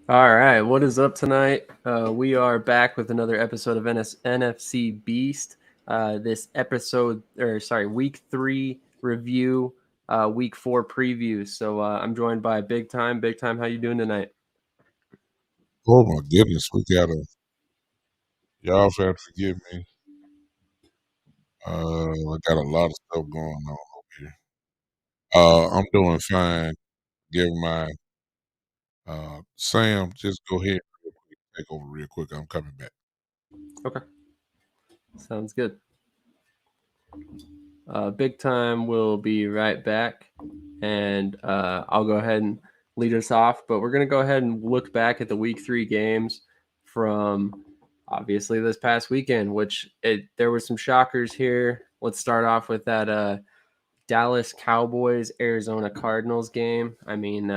All right, what is up tonight? We are back with another episode of NFC Beast. This episode, or sorry, week 3 review, week 4 preview. So I'm joined by Big Time. Big Time, how you doing tonight? Oh my goodness, we gotta y'all have to forgive me. I got a lot of stuff going on over here. I'm doing fine. Give my Sam, just go ahead real quick, take over real quick. I'm coming back. Okay, sounds good. Big Time will be right back, and I'll go ahead and lead us off. But we're going to go ahead and look back at the week 3 games from obviously this past weekend, there were some shockers here. Let's start off with that Dallas Cowboys Arizona Cardinals game. I mean,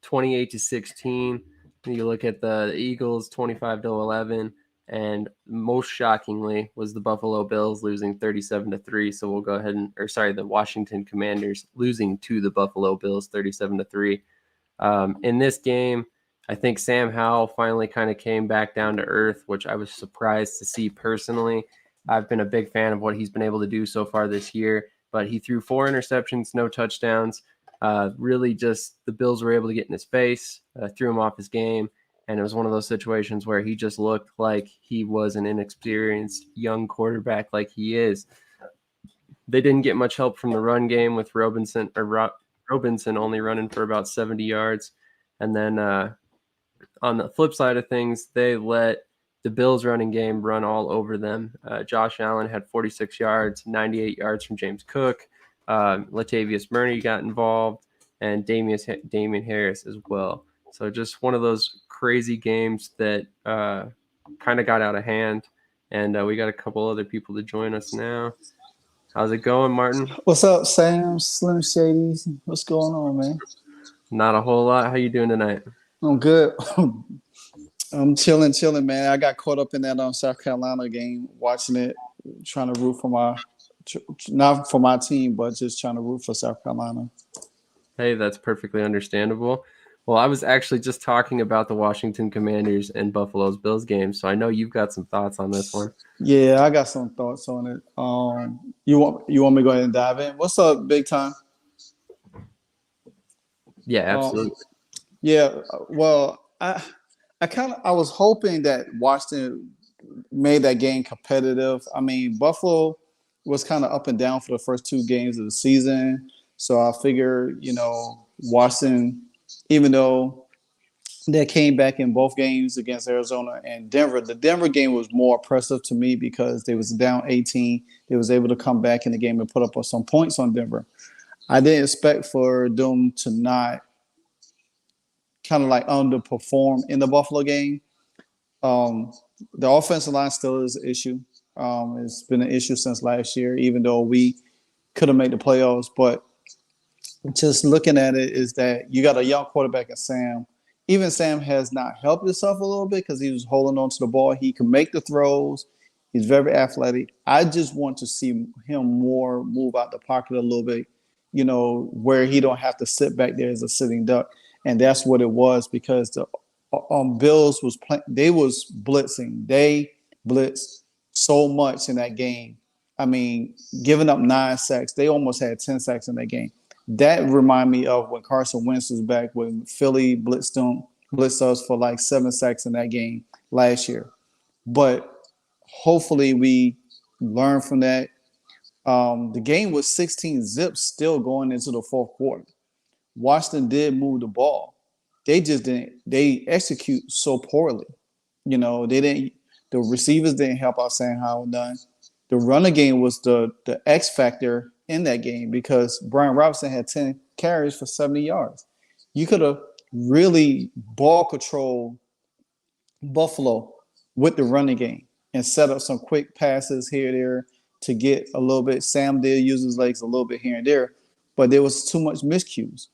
28-16. You look at the Eagles 25-11, and most shockingly was the Buffalo Bills losing 37-3. So we'll go ahead the Washington Commanders losing to the Buffalo Bills 37-3. In this game, I think Sam Howell finally kind of came back down to earth, which I was surprised to see personally. I've been a big fan of what he's been able to do so far this year, but he threw 4 interceptions, no touchdowns. Really, just the Bills were able to get in his face, threw him off his game, and it was one of those situations where he just looked like he was an inexperienced young quarterback, like he is. They didn't get much help from the run game with Robinson only running for about 70 yards, and then on the flip side of things, they let the Bills running game run all over them. Josh Allen had 46 yards, 98 yards from James Cook. Latavius Murray got involved, and Damian Harris as well. So just one of those crazy games that kind of got out of hand. And we got a couple other people to join us now. How's it going, Martin? What's up, Sam? Slim Shady. What's going on, man? Not a whole lot. How you doing tonight? I'm good. I'm chilling, man. I got caught up in that South Carolina game, watching it, trying to root for not for my team, but just trying to root for South Carolina. Hey, that's perfectly understandable. Well, I was actually just talking about the Washington Commanders and Buffalo's Bills game, so I know you've got some thoughts on this one. Yeah, I got some thoughts on it. You want me to go ahead and dive in? What's up, Big Time? Yeah, Um, absolutely. yeah. Well, I was hoping that Washington made that game competitive. I mean, Buffalo was kind of up and down for the first 2 games of the season. So I figure, Washington, even though they came back in both games against Arizona and Denver, the Denver game was more impressive to me because they was down 18. They was able to come back in the game and put up some points on Denver. I didn't expect for them to not kind of like underperform in the Buffalo game. Um, the offensive line still is an issue. It's been an issue since last year, even though we could have made the playoffs. But just looking at it is that you got a young quarterback in Sam. Even Sam has not helped himself a little bit because he was holding on to the ball. He can make the throws. He's very athletic. I just want to see him more move out the pocket a little bit, where he don't have to sit back there as a sitting duck. And that's what it was because the Bills was playing. They was blitzing. They blitzed so much in that game. I mean, giving up 9 sacks. They almost had 10 sacks in that game. That remind me of when Carson Wentz was back when Philly blitzed us for like 7 sacks in that game last year. But hopefully we learn from that. The game was 16 zips still going into the fourth quarter. Washington did move the ball. They just didn't. They execute so poorly. They didn't. The receivers didn't help out Sam Howell none. The running game was the X factor in that game because Brian Robinson had 10 carries for 70 yards. You could have really ball control Buffalo with the running game and set up some quick passes here and there to get a little bit. Sam did use his legs a little bit here and there, but there was too much miscues.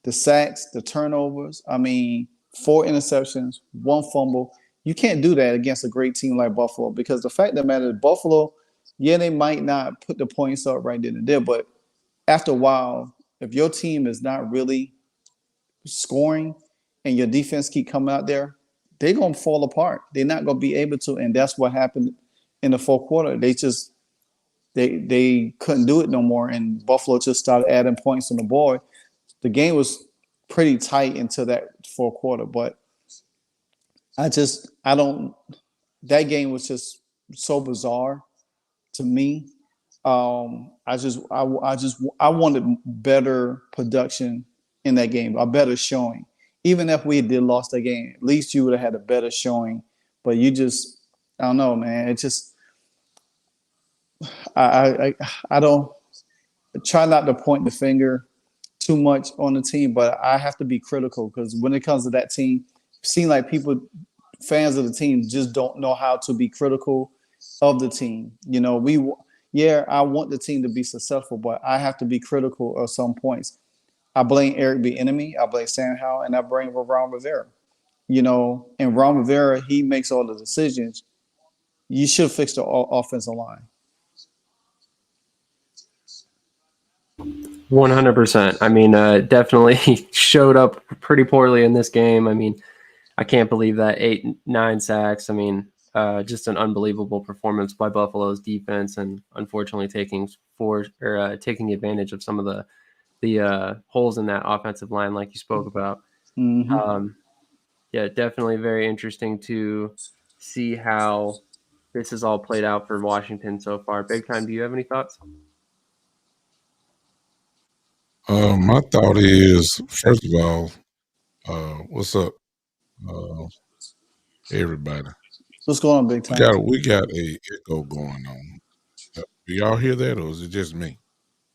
The sacks, the turnovers. I mean, 4 interceptions, 1 fumble. You can't do that against a great team like Buffalo because the fact of the matter is Buffalo, yeah, they might not put the points up right then and there, but after a while, if your team is not really scoring, and your defense keep coming out there, they're gonna fall apart. They're not gonna be able to, and that's what happened in the fourth quarter. They couldn't do it no more, and Buffalo just started adding points on the board. The game was pretty tight until that fourth quarter, but I don't. That game was just so bizarre to me. I wanted better production in that game, a better showing. Even if we did lost that game, at least you would have had a better showing. But I don't know, man. It just, I don't try not to point the finger too much on the team, but I have to be critical because when it comes to that team, it seems like fans of the team just don't know how to be critical of the team. I want the team to be successful, but I have to be critical of some points. I blame Eric Bieniemy, I blame Sam Howell, and I blame Ron Rivera. And Ron Rivera, he makes all the decisions. You should fix the offensive line. 100%. I mean, definitely showed up pretty poorly in this game. I mean, I can't believe that 8-9 sacks. I mean, just an unbelievable performance by Buffalo's defense, and unfortunately taking advantage of some of the holes in that offensive line, like you spoke about. Mm-hmm. Yeah, definitely very interesting to see how this has all played out for Washington so far. Big Time, do you have any thoughts? My thought is, first of all, what's up, everybody? What's going on, Big Time? We got a echo going on. Do y'all hear that, or is it just me?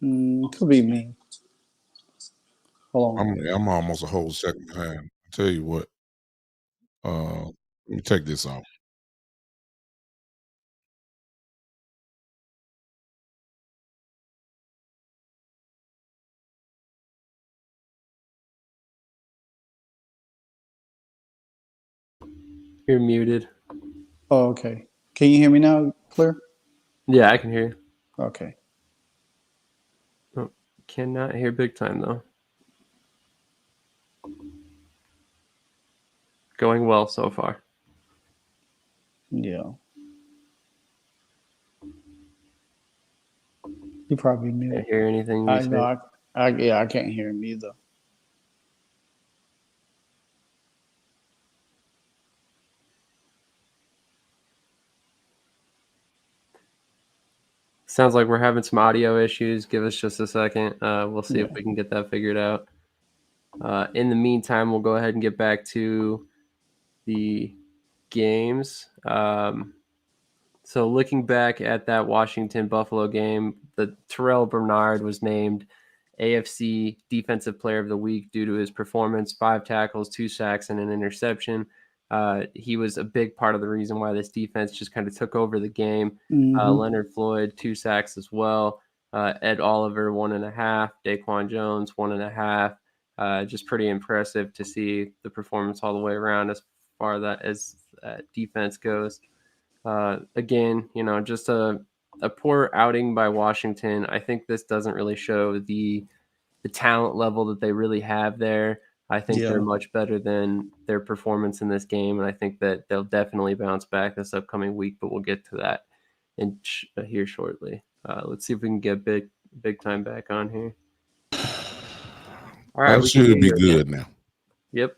Could be me. Hold on. I'm almost a whole second behind. I tell you what. Let me take this off. You're muted. Oh, okay. Can you hear me now, clear? Yeah, I can hear you. Okay. Oh, cannot hear Big Time, though. Going well so far. Yeah. You probably muted. Can't hear anything you I say. know. I can't hear him either. Sounds like we're having some audio issues. Give us just a second. We'll see if we can get that figured out. In the meantime, we'll go ahead and get back to the games. So looking back at that Washington-Buffalo game, the Terrell Bernard was named AFC Defensive Player of the Week due to his performance, 5 tackles, 2 sacks, and an interception. He was a big part of the reason why this defense just kind of took over the game. Mm-hmm. Leonard Floyd, 2 sacks as well. Ed Oliver, 1.5. Daquan Jones, 1.5. Just pretty impressive to see the performance all the way around as far as defense goes. Again, just a poor outing by Washington. I think this doesn't really show the talent level that they really have there. I think they're much better than their performance in this game, and I think that they'll definitely bounce back this upcoming week, but we'll get to that here shortly. Let's see if we can get Big Time back on here. All right, that should be good now. Yep.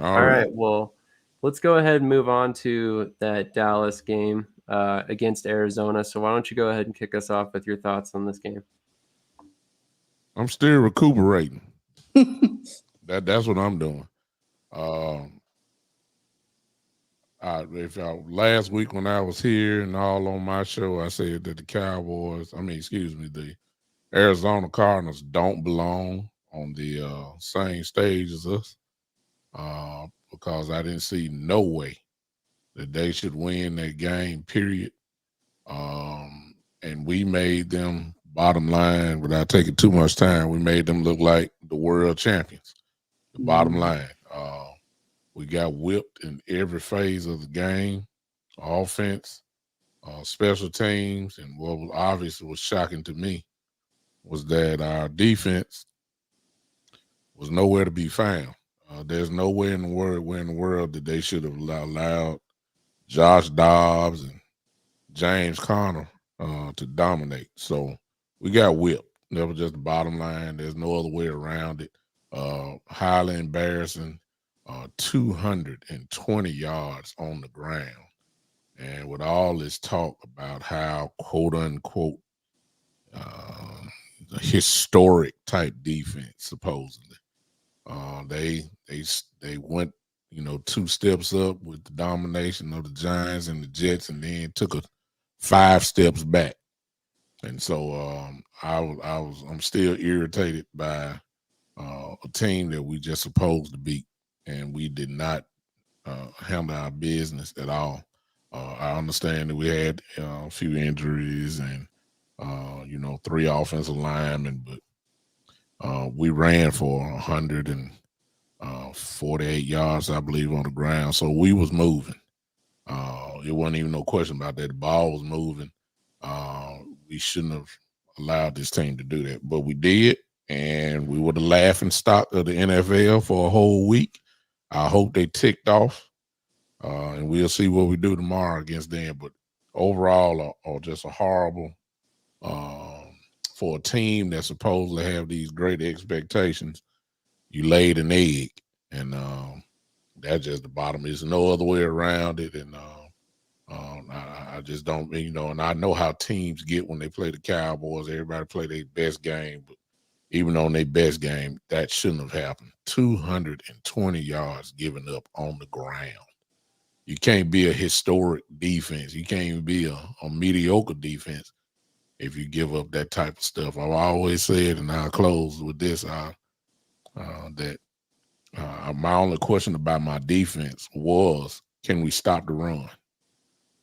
All right. Well, let's go ahead and move on to that Dallas game against Arizona. So why don't you go ahead and kick us off with your thoughts on this game? I'm still recuperating. That's what I'm doing. Last week when I was here and all on my show, I said that the Arizona Cardinals don't belong on the same stage as us because I didn't see no way that they should win that game, period. And we made them, bottom line, without taking too much time, we made them look like the world champions. The bottom line. We got whipped in every phase of the game, offense, special teams, and what obviously was shocking to me was that our defense was nowhere to be found. There's nowhere in the world that they should have allowed Josh Dobbs and James Conner to dominate. So we got whipped. That was just the bottom line. There's no other way around it. Highly embarrassing. 220 yards on the ground. And with all this talk about how, quote unquote, historic type defense, supposedly, they went, 2 steps up with the domination of the Giants and the Jets, and then took 5 steps back. And so I'm still irritated by a team that we just supposed to beat, and we did not handle our business at all. I understand that we had a few injuries and 3 offensive linemen, but we ran for 148 yards, I believe, on the ground. So we was moving. It wasn't even no question about that. The ball was moving. We shouldn't have allowed this team to do that, but we did, and we were the laughing stock of the NFL for a whole week. I hope they ticked off, and we'll see what we do tomorrow against them. But overall, just a horrible for a team that's supposed to have these great expectations. You laid an egg, and that's just the bottom. There's no other way around it, and I just don't, and I know how teams get when they play the Cowboys. Everybody play their best game, but even on their best game, that shouldn't have happened. 220 yards given up on the ground. You can't be a historic defense. You can't even be a mediocre defense if you give up that type of stuff. I've always said, and I'll close with this, that my only question about my defense was, can we stop the run?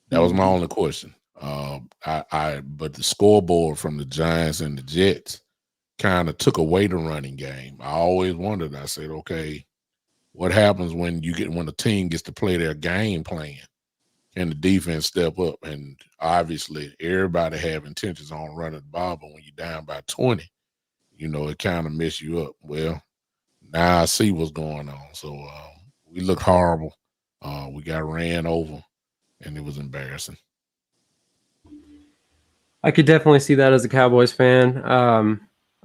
That was my only question. But the scoreboard from the Giants and the Jets kind of took away the running game. I always wondered. I said, okay, what happens when the team gets to play their game plan and the defense step up? And obviously, everybody have intentions on running the ball, but when you're down by 20, it kind of mess you up. Well, now I see what's going on. So we looked horrible. We got ran over, and it was embarrassing. I could definitely see that as a Cowboys fan.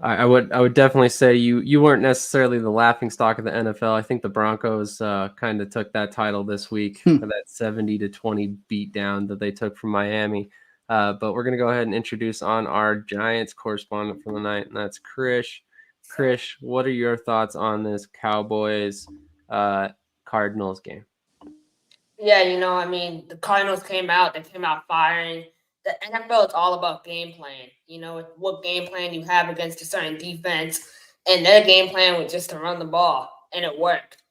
I would definitely say you weren't necessarily the laughingstock of the NFL. I think the Broncos kind of took that title this week for that 70-20 beatdown that they took from Miami. But we're gonna go ahead and introduce on our Giants correspondent for the night, and that's Krish. Krish, what are your thoughts on this Cowboys Cardinals game? Yeah, the Cardinals came out. They came out firing. The NFL is all about game plan. What game plan you have against a certain defense, and their game plan was just to run the ball, and it worked.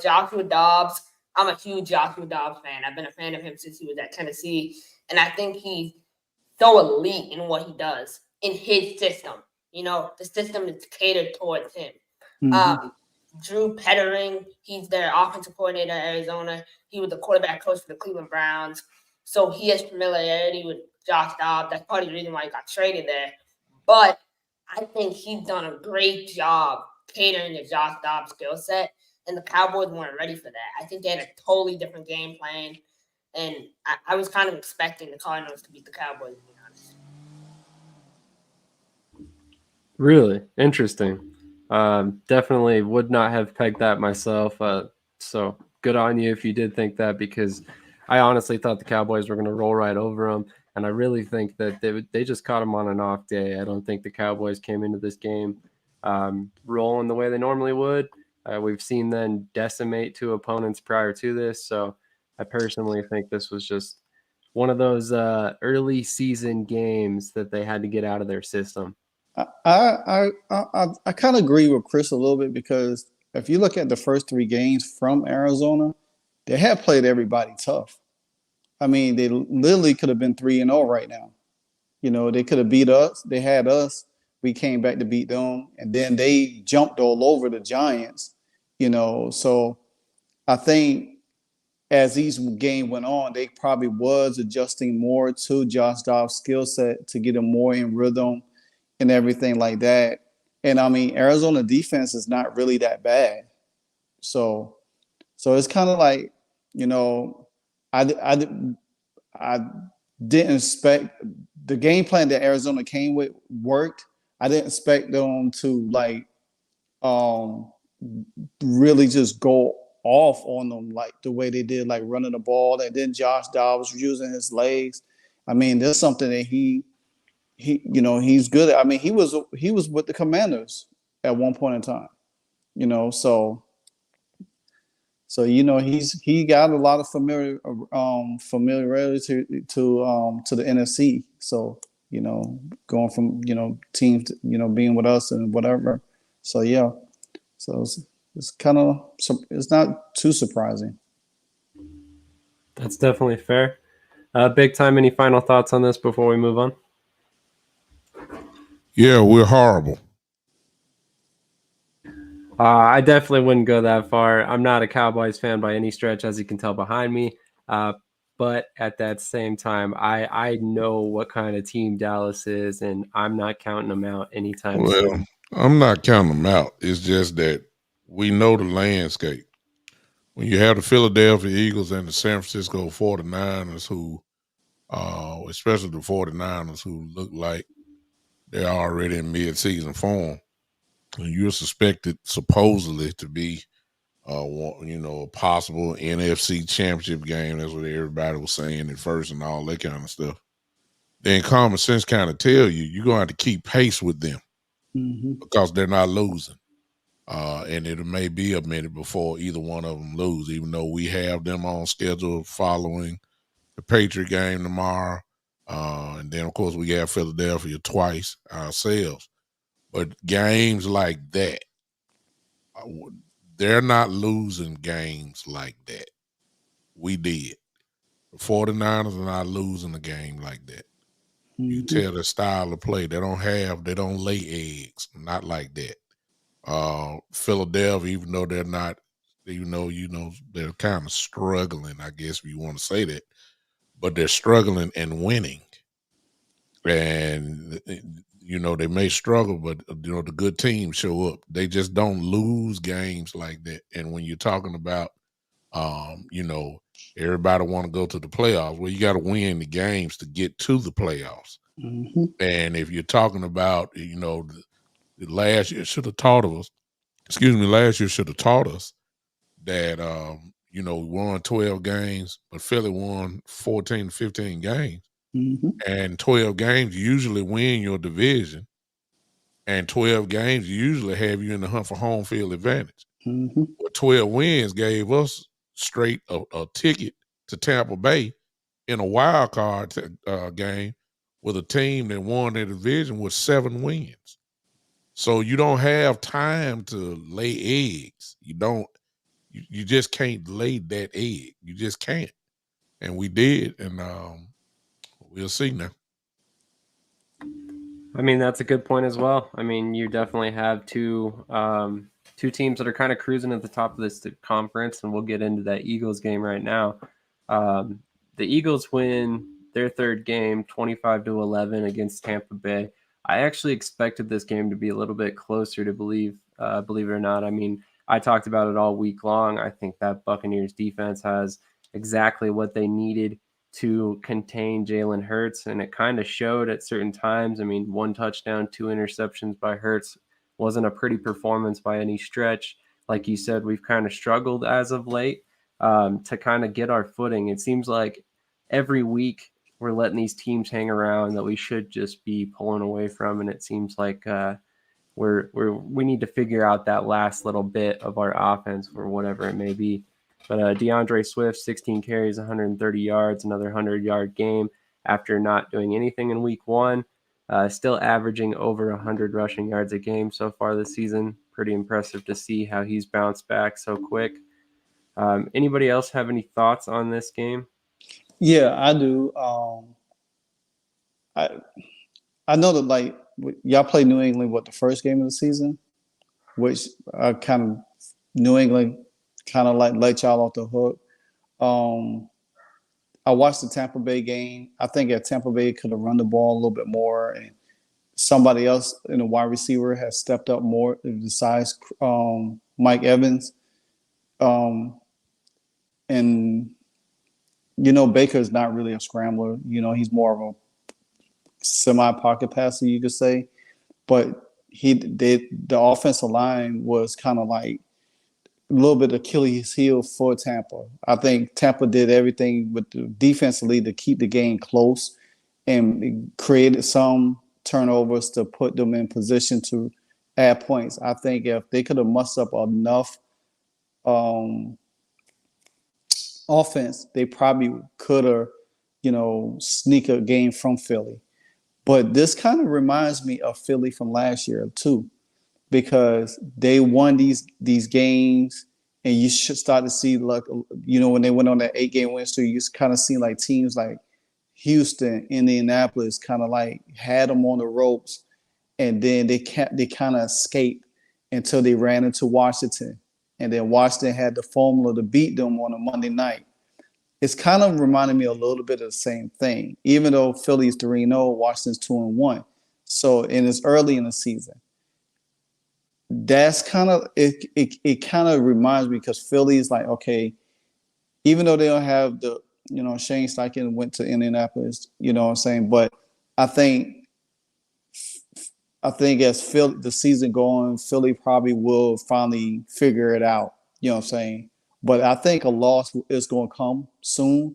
Joshua Dobbs. I'm a huge Joshua Dobbs fan. I've been a fan of him since he was at Tennessee, and I think he's so elite in what he does in his system. The system is catered towards him. Mm-hmm. Drew Pettering, he's their offensive coordinator at Arizona. He was the quarterback coach for the Cleveland Browns. So he has familiarity with Josh Dobbs. That's part of the reason why he got traded there. But I think he's done a great job catering to Josh Dobbs' skill set, and the Cowboys weren't ready for that. I think they had a totally different game plan, and I was kind of expecting the Cardinals to beat the Cowboys, to be honest. Really interesting. Definitely would not have pegged that myself. So good on you if you did think that, because I honestly thought the Cowboys were going to roll right over them. And I really think that they just caught them on an off day. I don't think the Cowboys came into this game rolling the way they normally would. We've seen them decimate 2 opponents prior to this. So I personally think this was just one of those early season games that they had to get out of their system. I kind of agree with Chris a little bit, because if you look at the first 3 games from Arizona, they have played everybody tough. I mean, they literally could have been 3-0 right now. They could have beat us. They had us. We came back to beat them, and then they jumped all over the Giants. So I think as each game went on, they probably was adjusting more to Josh Dobbs' skill set to get him more in rhythm and everything like that. And I mean, Arizona defense is not really that bad. So it's kind of like, you know, I didn't expect the game plan that Arizona came with worked. I didn't expect them to like really just go off on them like the way they did, like running the ball, and then Josh Dobbs using his legs. I mean, there's something that he's good at. I mean, he was with the Commanders at one point in time, so he got a lot of familiarity to the NFC. So going from teams being with us and whatever. So yeah, so it's kind of it's not too surprising. That's definitely fair. Big time. Any final thoughts on this before we move on? Yeah, we're horrible. I definitely wouldn't go that far. I'm not a Cowboys fan by any stretch, as you can tell behind me. But at that same time, I know what kind of team Dallas is, and I'm not counting them out anytime soon. I'm not counting them out. It's just that we know the landscape. When you have the Philadelphia Eagles and the San Francisco 49ers who, especially the 49ers who look like they're already in mid-season form, and you're suspected supposedly to be a possible NFC championship game. That's what everybody was saying at first and all that kind of stuff. Then common sense kind of tell you you're going to have to keep pace with them because they're not losing. And it may be a minute before either one of them lose, even though we have them on schedule following the Patriot game tomorrow. And then, of course, we have Philadelphia twice ourselves. But games like that, they're not losing games like that. We did. The 49ers are not losing a game like that. You tell their style of play. They don't lay eggs. Not like that. Philadelphia, even though they're not, they're kind of struggling, I guess if you want to say that, but they're struggling and winning. And they may struggle, but the good teams show up. They just don't lose games like that. And when you're talking about, everybody want to go to the playoffs, well, you got to win the games to get to the playoffs. And if you're talking about, last year should have taught us that, we won 12 games, but Philly won 14, 15 games. And 12 games, you usually win your division. And 12 games, you usually have you in the hunt for home field advantage. But 12 wins gave us straight a ticket to Tampa Bay in a wild card game with a team that won their division with 7 wins. So you don't have time to lay eggs. You just can't lay that egg. You just can't. And we did, and we'll see now. I mean, that's a good point as well. I mean, you definitely have two teams that are kind of cruising at the top of this conference, and we'll get into that Eagles game right now. The Eagles win their third game 25-11 against Tampa Bay. I actually expected this game to be a little bit closer to believe it or not. I mean, I talked about it all week long. I think that Buccaneers defense has exactly what they needed to contain Jalen Hurts, and it kind of showed at certain times. I mean, 1 touchdown, 2 interceptions by Hurts wasn't a pretty performance by any stretch. Like you said, we've kind of struggled as of late to kind of get our footing. It seems like every week we're letting these teams hang around that we should just be pulling away from, and it seems like we need to figure out that last little bit of our offense or whatever it may be. But DeAndre Swift, 16 carries, 130 yards, another 100-yard game after not doing anything in week 1. Still averaging over 100 rushing yards a game so far this season. Pretty impressive to see how he's bounced back so quick. Anybody else have any thoughts on this game? Yeah, I do. I know that like y'all play New England the first game of the season, which kind of New England kind of like let y'all off the hook. I watched the Tampa Bay game. I think if Tampa Bay could have run the ball a little bit more, and somebody else in the wide receiver has stepped up more besides Mike Evans, And Baker's not really a scrambler. He's more of a semi-pocket passer, you could say. But the offensive line was kind of like a little bit Achilles heel for Tampa. I think Tampa did everything with the defensively to keep the game close and created some turnovers to put them in position to add points. I think if they could have mustered up enough offense, they probably could have, sneak a game from Philly. But this kind of reminds me of Philly from last year too, because they won these games, and you should start to see like when they went on that 8-game win streak, you kind of see like teams like Houston, Indianapolis, kind of like had them on the ropes, and then they kind of escaped until they ran into Washington, and then Washington had the formula to beat them on a Monday night. It's kind of reminding me a little bit of the same thing, even though Philly's 3-0, Washington's 2-1. So, and it's early in the season. That's kind of it kind of reminds me, because Philly's like, okay, even though they don't have the, Shane Steichen went to Indianapolis, you know what I'm saying? But I think as the season going, Philly probably will finally figure it out, you know what I'm saying? But I think a loss is going to come sooner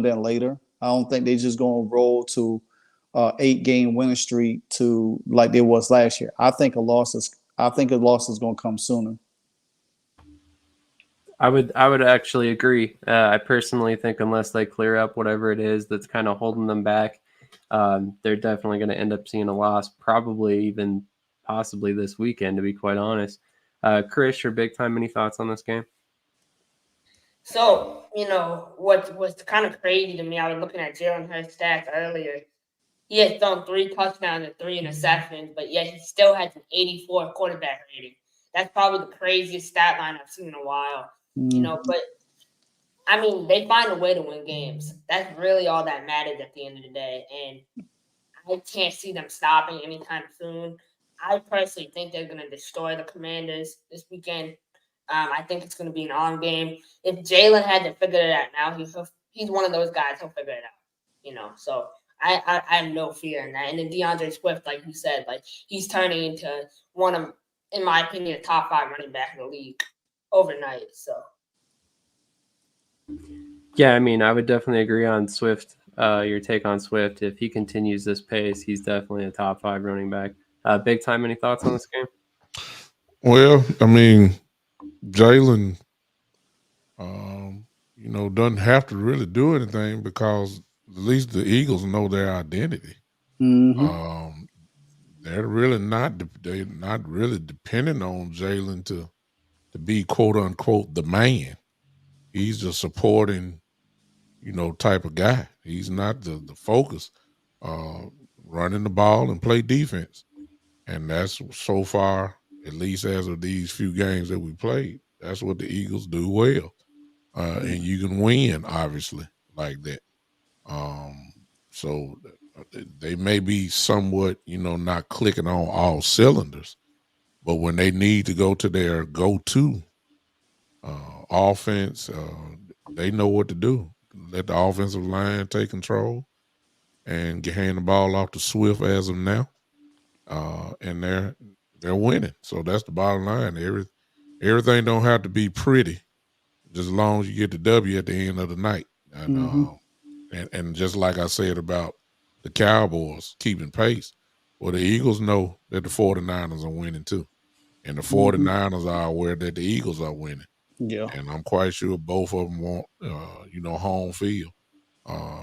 than later. I don't think they're just going to roll to 8-game winning streak to like they was last year. I think a loss is going to come sooner. I would actually agree. I personally think unless they clear up whatever it is that's kind of holding them back, they're definitely going to end up seeing a loss, probably even possibly this weekend, to be quite honest. Chris, your big time, any thoughts on this game? So, what's kind of crazy to me, I was looking at Jalen Hurts' stats earlier. He had thrown 3 touchdowns and 3 interceptions, but yet he still has an 84 quarterback rating. That's probably the craziest stat line I've seen in a while. But I mean, they find a way to win games. That's really all that matters at the end of the day. And I can't see them stopping anytime soon. I personally think they're going to destroy the Commanders this weekend. I think it's going to be an on game. If Jalen had to figure it out now, he's one of those guys. He'll figure it out. So I have no fear in that. And then DeAndre Swift, like you said, like he's turning into one of, in my opinion, a top 5 running back in the league overnight. So. Yeah, I mean, I would definitely agree on Swift. Your take on Swift. If he continues this pace, he's definitely a top 5 running back. Big time, any thoughts on this game? Well, I mean, Jalen, doesn't have to really do anything, because at least the Eagles know their identity. Mm-hmm. They're not really depending on Jalen to be quote unquote the man. He's a supporting, type of guy. He's not the focus. Running the ball and play defense, and that's so far, at least as of these few games that we played, that's what the Eagles do well. And you can win, obviously, like that. So they may be somewhat, not clicking on all cylinders, but when they need to go to their go-to offense, they know what to do. Let the offensive line take control and hand the ball off to Swift as of now, and they're winning. So that's the bottom line. Everything don't have to be pretty, just as long as you get the W at the end of the night. And and just like I said about the Cowboys keeping pace, well, the Eagles know that the 49ers are winning too, and the 49ers are aware that the Eagles are winning. Yeah, and I'm quite sure both of them want, home field.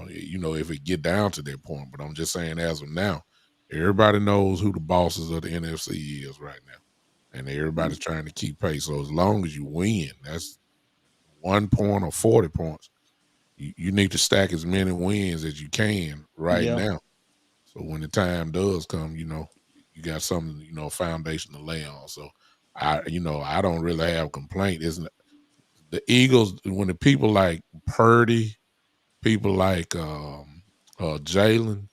If it get down to that point. But I'm just saying, as of now, everybody knows who the bosses of the NFC is right now, and everybody's trying to keep pace. So as long as you win, that's 1 point or 40 points. You need to stack as many wins as you can now. So when the time does come, you got something, a foundation to lay on. So I don't really have a complaint. Isn't it? The Eagles, when the people like Purdy, people like Jalen,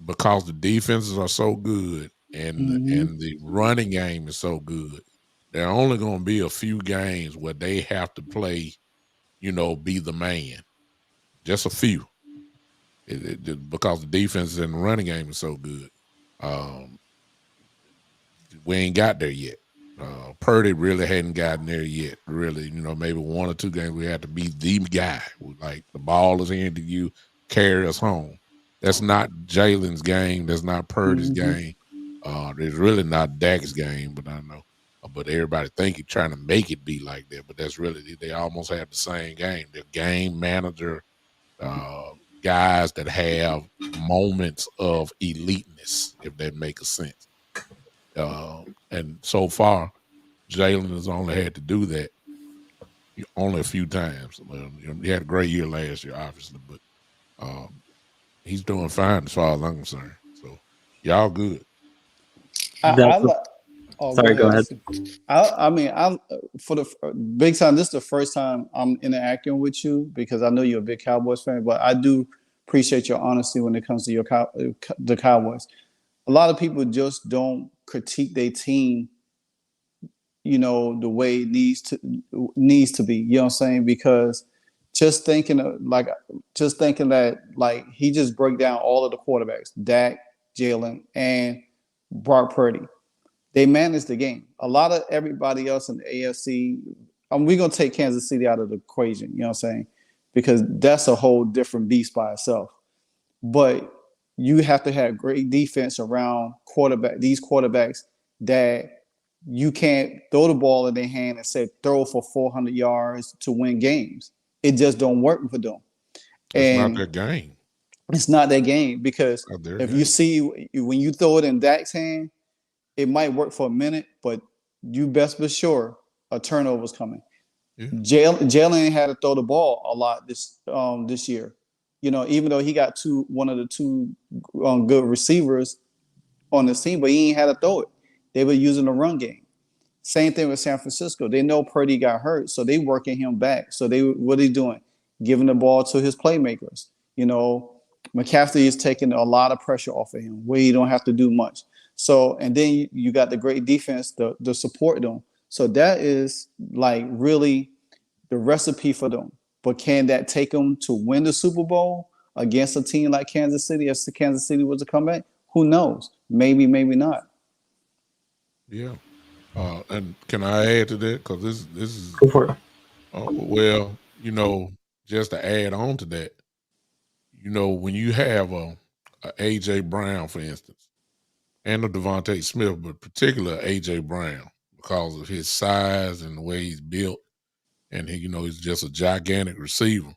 because the defenses are so good and the running game is so good, there are only going to be a few games where they have to play, be the man. Just a few. Because the defense and the running game is so good. We ain't got there yet. Purdy really hadn't gotten there yet. Really, maybe 1 or 2 games we had to be the guy. Like the ball is handed to you, carry us home. That's not Jalen's game. That's not Purdy's game. There's really not Dak's game, but I know. But everybody think he's trying to make it be like that. But that's really, they almost have the same game. The game manager, guys that have moments of eliteness, if that makes sense. And so far, Jalen has only had to do that only a few times. He had a great year last year, obviously, but he's doing fine as far as I'm concerned. So y'all good. Sorry, go ahead. For the big time, this is the first time I'm interacting with you because I know you're a big Cowboys fan, but I do appreciate your honesty when it comes to the Cowboys. A lot of people just don't critique their team, the way it needs to be. You know what I'm saying? Because just thinking that he just broke down all of the quarterbacks, Dak, Jalen, and Brock Purdy. They managed the game. A lot of everybody else in the AFC, we're going to take Kansas City out of the equation, you know what I'm saying? Because that's a whole different beast by itself. But you have to have great defense around these quarterbacks that you can't throw the ball in their hand and say throw for 400 yards to win games. It just don't work for them. It's not their game. It's not their game because you see when you throw it in Dak's hand, it might work for a minute, but you best be sure a turnover's coming. Yeah. Jalen had to throw the ball a lot this year. Even though he got one of the 2 good receivers on the team, but he ain't had to throw it. They were using the run game. Same thing with San Francisco. They know Purdy got hurt, so they working him back. So what are they doing? Giving the ball to his playmakers. McCaffrey is taking a lot of pressure off of him where he don't have to do much. So, and then you got the great defense to support them. So that is really the recipe for them. But can that take them to win the Super Bowl against a team like Kansas City? If the Kansas City was to come back, who knows? Maybe, maybe not. Yeah. And can I add to that? Because this is go for it. Well, just to add on to that, when you have a AJ Brown, for instance, and a Devontae Smith, but particularly AJ Brown, because of his size and the way he's built, and he's just a gigantic receiver.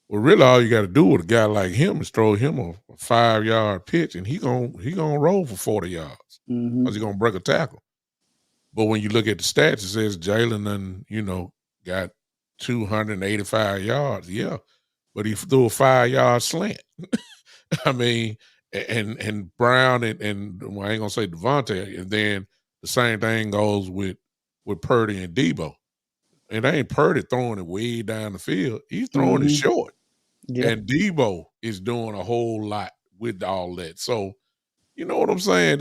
Well, really, all you got to do with a guy like him is throw him a 5-yard pitch, and he gonna roll for 40 yards because he's gonna break a tackle. But when you look at the stats, it says Jalen got 285 yards. Yeah, but he threw a 5-yard slant. I mean. And Brown and well, I ain't gonna say Devontae, and then the same thing goes with Purdy and Debo. And they ain't Purdy throwing it way down the field; he's throwing it short. Yeah. And Debo is doing a whole lot with all that. So, you know what I'm saying?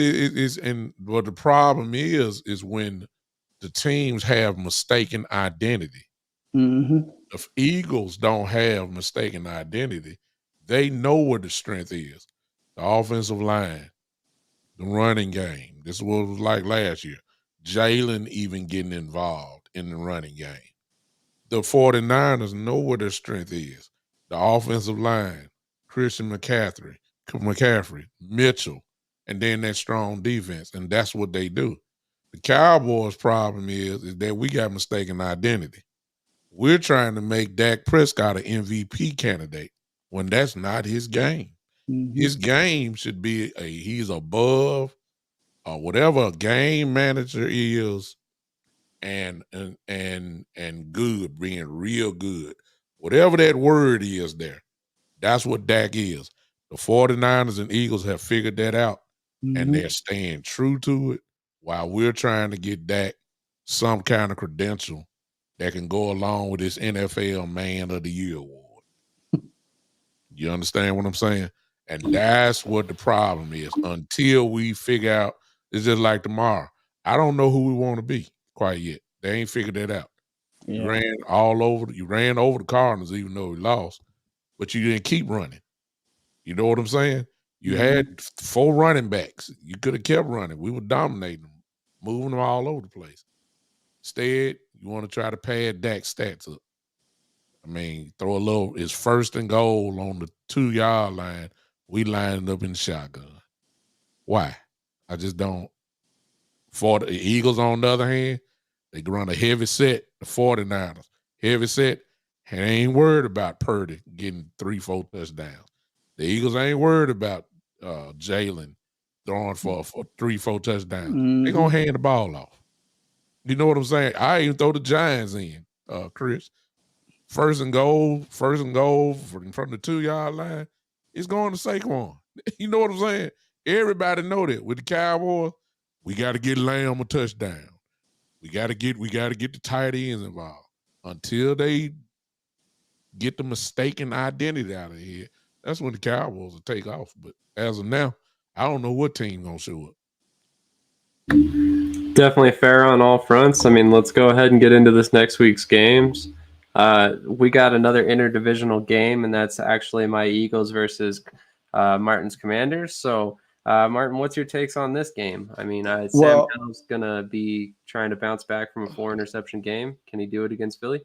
But the problem is when the teams have mistaken identity. If Eagles don't have mistaken identity, they know what the strength is. The offensive line, the running game. This is what it was like last year. Jalen even getting involved in the running game. The 49ers know what their strength is. The offensive line, Christian McCaffrey, Mitchell, and then that strong defense. And that's what they do. The Cowboys' problem is that we got mistaken identity. We're trying to make Dak Prescott an MVP candidate when that's not his game. His game should be he's above whatever a game manager is and good, being real good. Whatever that word is there, that's what Dak is. The 49ers and Eagles have figured that out, and they're staying true to it while we're trying to get Dak some kind of credential that can go along with this NFL Man of the Year award. You understand what I'm saying? And that's what the problem is. Until we figure out, it's just like tomorrow. I don't know who we want to be. quite yet. They ain't figured that out. You Yeah. ran over the Cardinals, even though we lost, but you didn't keep running. You know what I'm saying? You had 4 running backs. You could have kept running. We were dominating them, moving them all over the place. Instead, you want to try to pad Dak's stats up. I mean, throw a little, it's 1st and goal on the 2-yard line. We lined up in the shotgun. Why? I just don't. For the Eagles, on the other hand, they run a heavy set, the 49ers. Heavy set, and they ain't worried about Purdy getting 3-4 touchdowns. The Eagles ain't worried about Jalen throwing for 3-4 touchdowns. They're going to hand the ball off. You know what I'm saying? I even throw the Giants in, Chris. 1st and goal from the 2-yard line, it's going to Saquon. You know what I'm saying? Everybody know that. With the Cowboys, we got to get Lamb a touchdown. We got to get the tight ends involved. Until they get the mistaken identity out of here, that's when the Cowboys will take off. But as of now, I don't know what team gonna show up. Definitely fair on all fronts. I mean, let's go ahead and get into this next week's games. We got another interdivisional game, and that's actually my Eagles versus Martin's Commanders. So, Martin, what's your takes on this game? I mean, Sam Howell's going to be trying to bounce back from a 4-interception game. Can he do it against Philly?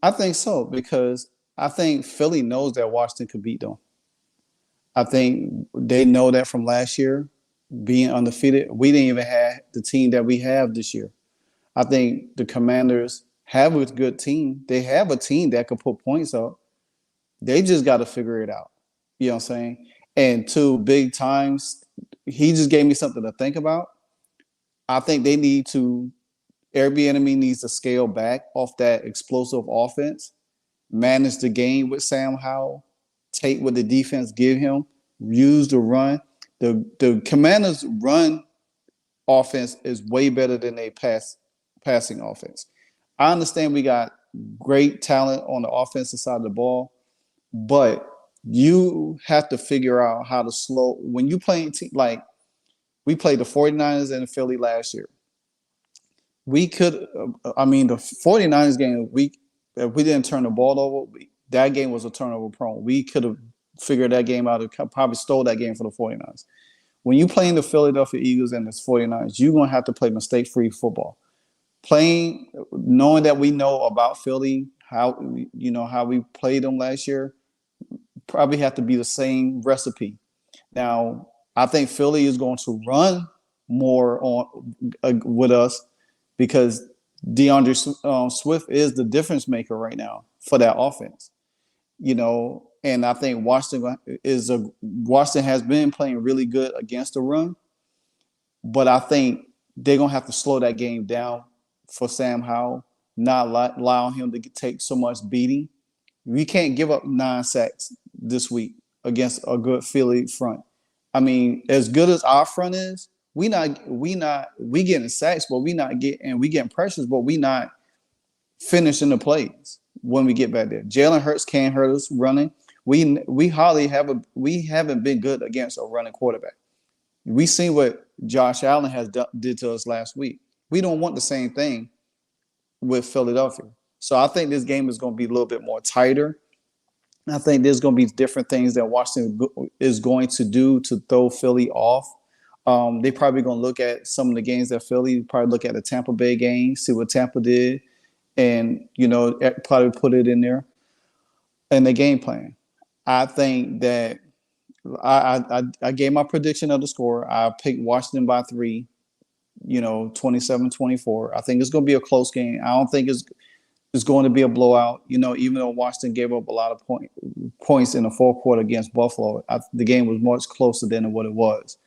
I think so, because I think Philly knows that Washington could beat them. I think they know that from last year, being undefeated. We didn't even have the team that we have this year. I think the Commanders have a good team. They have a team that can put points up. They just got to figure it out. You know what I'm saying? And 2 big times, he just gave me something to think about. I think they need to, Airbnb needs to scale back off that explosive offense, manage the game with Sam Howell, take what the defense give him, use the run. The Commanders' run offense is way better than their passing offense. I understand we got great talent on the offensive side of the ball, but you have to figure out how to slow. When you play like we played the 49ers and the Philly last year, we could. The 49ers game, if we didn't turn the ball over, that game was a turnover prone. We could have figured that game out, probably stole that game for the 49ers. When you play in the Philadelphia Eagles and the 49ers, you're going to have to play mistake-free football. Knowing that we know about Philly, how we played them last year, probably have to be the same recipe. Now, I think Philly is going to run more on with us because DeAndre Swift is the difference maker right now for that offense. And I think Washington has been playing really good against the run, but I think they're gonna have to slow that game down for Sam Howell, not allowing him to take so much beating. We can't give up 9 sacks this week against a good Philly front. I mean, as good as our front is, we getting sacks, but we getting pressures, but we not finishing the plays when we get back there. Jalen Hurts can't hurt us running. We haven't been good against a running quarterback. We seen what Josh Allen did to us last week. We don't want the same thing with Philadelphia. So I think this game is going to be a little bit more tighter. I think there's going to be different things that Washington is going to do to throw Philly off. They probably going to look at some of the games that Philly, probably look at the Tampa Bay game, see what Tampa did, and probably put it in there in the game plan. I think that I gave my prediction of the score. I picked Washington by 3, 27-24. I think it's going to be a close game. I don't think it's going to be a blowout. Even though Washington gave up a lot of points in the 4th quarter against Buffalo, the game was much closer than what it was.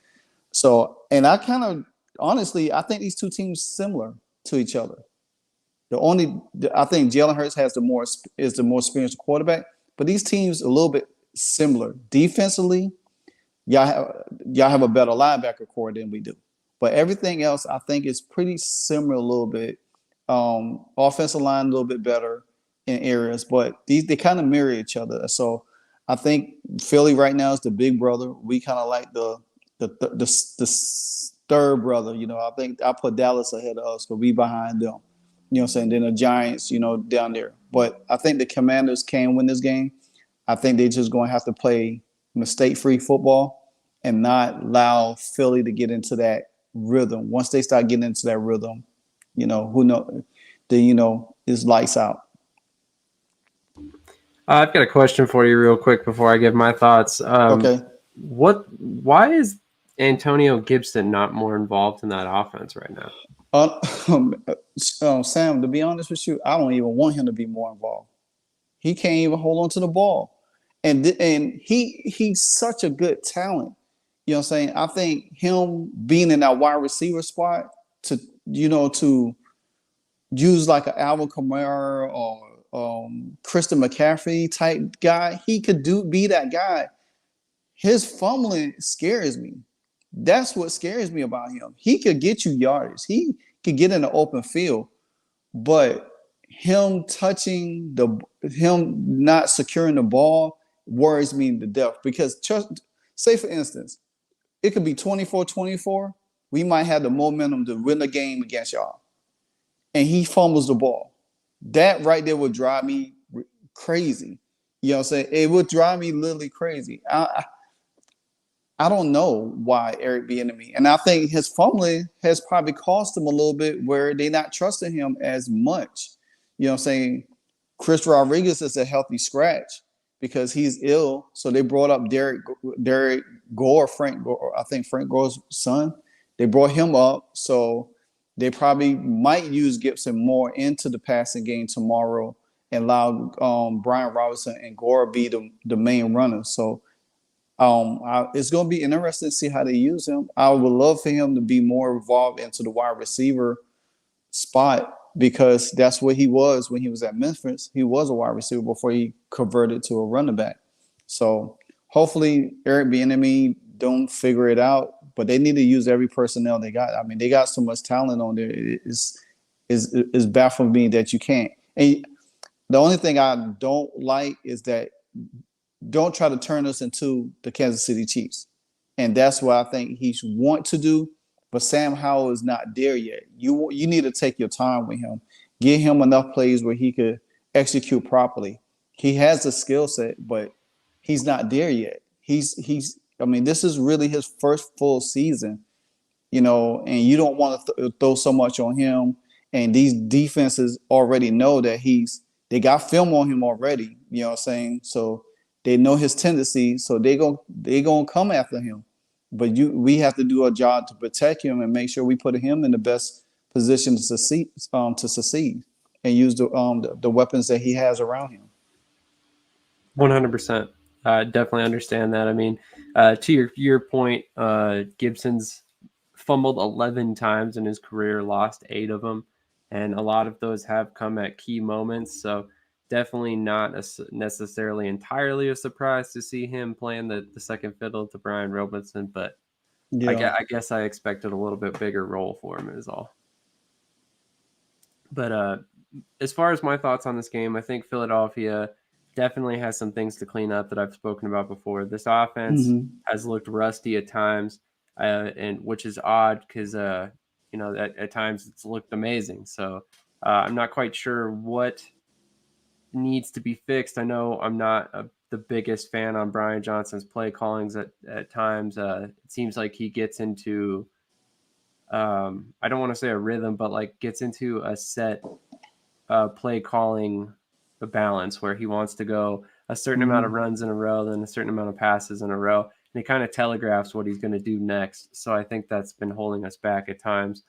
So, and I kind of, honestly, I think these two teams similar to each other. I think Jalen Hurts is the more experienced quarterback, but these teams a little bit similar. Defensively, y'all have a better linebacker core than we do. But everything else, I think, is pretty similar a little bit. Offensive line a little bit better in areas, but they kind of mirror each other. So I think Philly right now is the big brother. We kind of like the third brother. I think I put Dallas ahead of us because we behind them. You know what I'm saying? Then the Giants, down there. But I think the Commanders can win this game. I think they're just going to have to play mistake-free football and not allow Philly to get into that rhythm. Once they start getting into that rhythm, who know, then it's lights out. I've got a question for you real quick before I give my thoughts. Okay. Why is Antonio Gibson not more involved in that offense right now? Sam, to be honest with you, I don't even want him to be more involved. He can't even hold on to the ball. And he's such a good talent. You know what I'm saying? I think him being in that wide receiver spot to use like an Alvin Kamara or Christian McCaffrey type guy, he could be that guy. His fumbling scares me. That's what scares me about him. He could get you yardage. He could get in the open field, but him not securing the ball worries me to death because say for instance, it could be 24-24. We might have the momentum to win the game against y'all. And he fumbles the ball. That right there would drive me crazy. You know what I'm saying? It would drive me literally crazy. I don't know why Eric Bieniemy, and I think his fumbling has probably cost him a little bit where they're not trusting him as much. You know what I'm saying? Chris Rodriguez is a healthy scratch because he's ill. So they brought up Derek Gore, Frank Gore, I think Frank Gore's son. They brought him up. So they probably might use Gibson more into the passing game tomorrow and allow Brian Robinson and Gore be the main runners. So it's going to be interesting to see how they use him. I would love for him to be more involved into the wide receiver spot because that's what he was when he was at Memphis. He was a wide receiver before he converted to a running back. So hopefully Eric Bieniemy don't figure it out, but they need to use every personnel they got. I mean, they got so much talent on there. It's baffling me that you can't. And the only thing I don't like is that don't try to turn us into the Kansas City Chiefs. And that's what I think he want to do. But Sam Howell is not there yet. You need to take your time with him. Give him enough plays where he could execute properly. He has the skill set, but he's not there yet. I mean, this is really his first full season, and you don't want to throw so much on him. And these defenses already know that they got film on him already. You know what I'm saying? So they know his tendency, so they gonna come after him. But we have to do our job to protect him and make sure we put him in the best position to succeed, and use the weapons that he has around him. 100%. Definitely understand that. I mean, to your point, Gibson's fumbled 11 times in his career, lost 8 of them, and a lot of those have come at key moments. So definitely not necessarily entirely a surprise to see him playing the second fiddle to Brian Robinson, but yeah. I guess I expected a little bit bigger role for him is all. But as far as my thoughts on this game, I think Philadelphia definitely has some things to clean up that I've spoken about before. This offense has looked rusty at times, and which is odd because at times it's looked amazing. So I'm not quite sure what needs to be fixed. I know I'm not the biggest fan on Brian Johnson's play callings at times. It seems like he gets into I don't want to say a rhythm, but like gets into a set play calling balance where he wants to go a certain amount of runs in a row, then a certain amount of passes in a row, and he kind of telegraphs what he's going to do next. So I think that's been holding us back at times.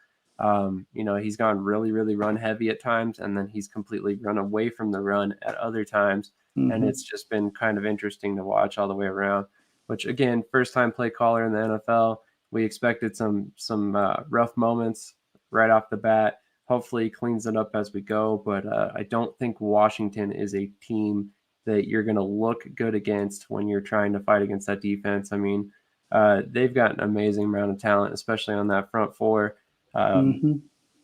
He's gone really, really run heavy at times, and then he's completely run away from the run at other times. And it's just been kind of interesting to watch all the way around, which again, first time play caller in the NFL. We expected some rough moments right off the bat. Hopefully he cleans it up as we go, but I don't think Washington is a team that you're going to look good against when you're trying to fight against that defense. I mean, they've got an amazing amount of talent, especially on that front four.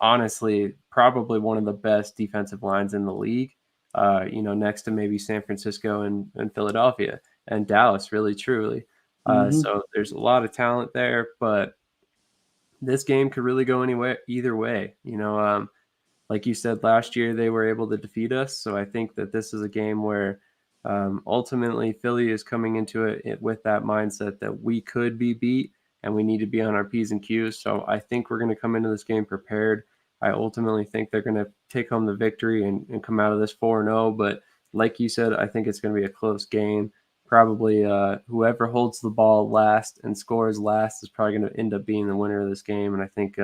Honestly, probably one of the best defensive lines in the league, next to maybe San Francisco and Philadelphia and Dallas, really, truly. So there's a lot of talent there, but this game could really go either way. Like you said, last year they were able to defeat us. So I think that this is a game where ultimately Philly is coming into it with that mindset that we could be beat and we need to be on our P's and Q's. So I think we're going to come into this game prepared. I ultimately think they're going to take home the victory and come out of this 4-0. But like you said, I think it's going to be a close game. Probably whoever holds the ball last and scores last is probably going to end up being the winner of this game. And I think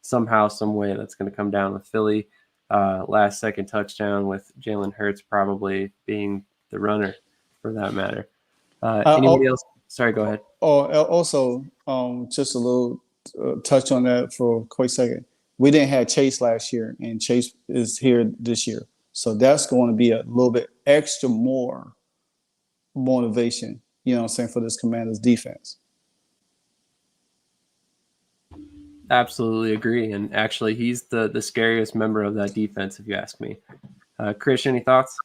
somehow, some way, that's going to come down with Philly. Last second touchdown with Jalen Hurts probably being the runner for that matter. Anybody else? Sorry, go ahead. Also, just a little touch on that for a quick second. We didn't have Chase last year, and Chase is here this year. So that's going to be a little bit extra more motivation, you know what I'm saying, for this Commanders defense. Absolutely agree. And actually, he's the scariest member of that defense, if you ask me. Chris, any thoughts?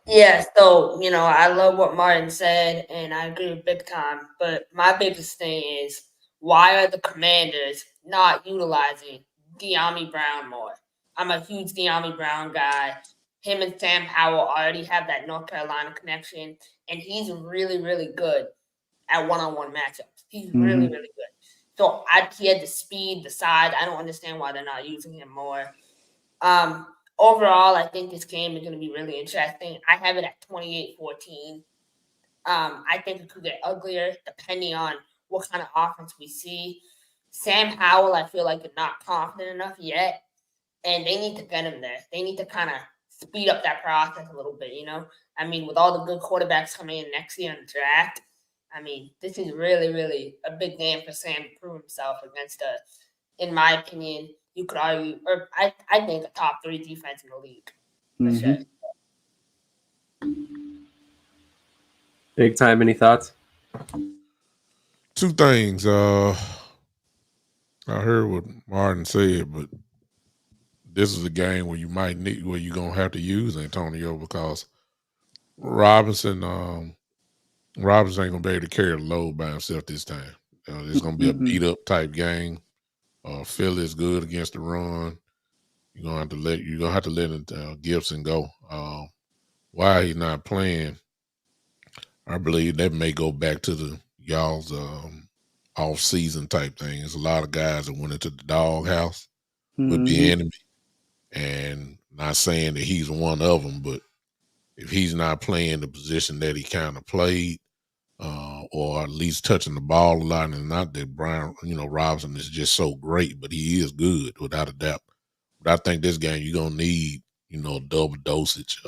Yeah, so, I love what Martin said, and I agree big time. But my biggest thing is, why are the Commanders not utilizing De'Ami Brown more? I'm a huge De'Ami Brown guy. Him and Sam Howell already have that North Carolina connection, and he's really, really good at one-on-one matchups. He's really, really good. So he had the speed, the size. I don't understand why they're not using him more. Overall, I think this game is going to be really interesting. I have it at 28-14. I think it could get uglier depending on what kind of offense we see. Sam Howell, I feel like, is not confident enough yet, and they need to get him there. They need to kind of speed up that process a little bit, I mean, with all the good quarterbacks coming in next year in the draft, I mean, this is really, really a big game for Sam to prove himself against in my opinion, you could argue, or I think a top 3 defense in the league. For sure. Big time. Any thoughts? 2 things. I heard what Martin said, but this is a game where you're gonna have to use Antonio because Robinson ain't gonna be able to carry the load by himself this time. It's gonna be a beat up type game. Philly is good against the run. You're gonna have to let Gibson go. Why he's not playing, I believe that may go back to y'all's off-season type thing. There's a lot of guys that went into the doghouse with the enemy, and not saying that he's one of them, but if he's not playing the position that he kind of played, or at least touching the ball a lot, and not that Robinson is just so great, but he is good without a doubt. But I think this game you're gonna need, a double dosage,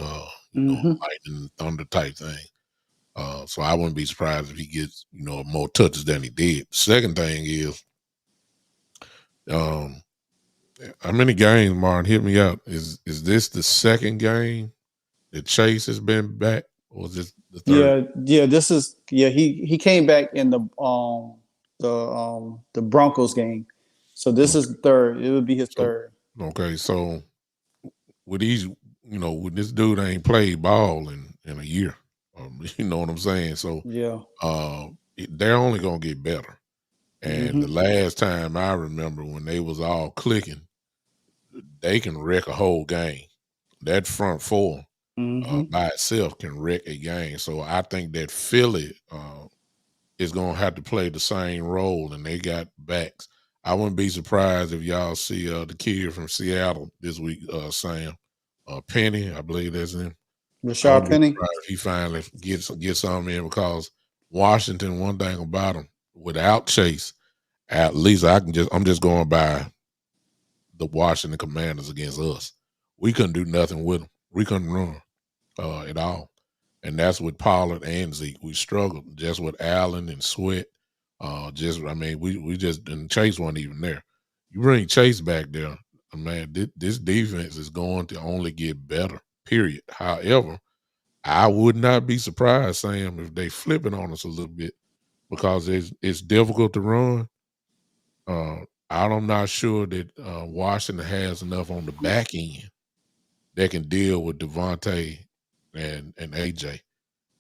lightning thunder type thing. So I wouldn't be surprised if he gets, more touches than he did. Second thing is, how many games, Martin, hit me out? Is this the second game that Chase has been back, or is this the third? Yeah. This is he came back in the Broncos game, so this is third. It would be his third. Okay, so with these, with this dude ain't played ball in a year, you know what I'm saying? So they're only gonna get better. And the last time I remember when they was all clicking, they can wreck a whole game. That front four by itself can wreck a game. So I think that Philly is going to have to play the same role, and they got backs. I wouldn't be surprised if y'all see the kid from Seattle this week, Sam Penny, I believe that's him. Rashard Penny. He finally gets something in, because Washington, one thing about him, without Chase, at least I'm just going by the Washington Commanders against us. We couldn't do nothing with them. We couldn't run at all. And that's with Pollard and Zeke. We struggled just with Allen and Sweat. We just, and Chase wasn't even there. You bring Chase back there, man, this defense is going to only get better, period. However, I would not be surprised, Sam, if they flip it on us a little bit, because it's difficult to run. I'm not sure that Washington has enough on the back end that can deal with Devontae and AJ.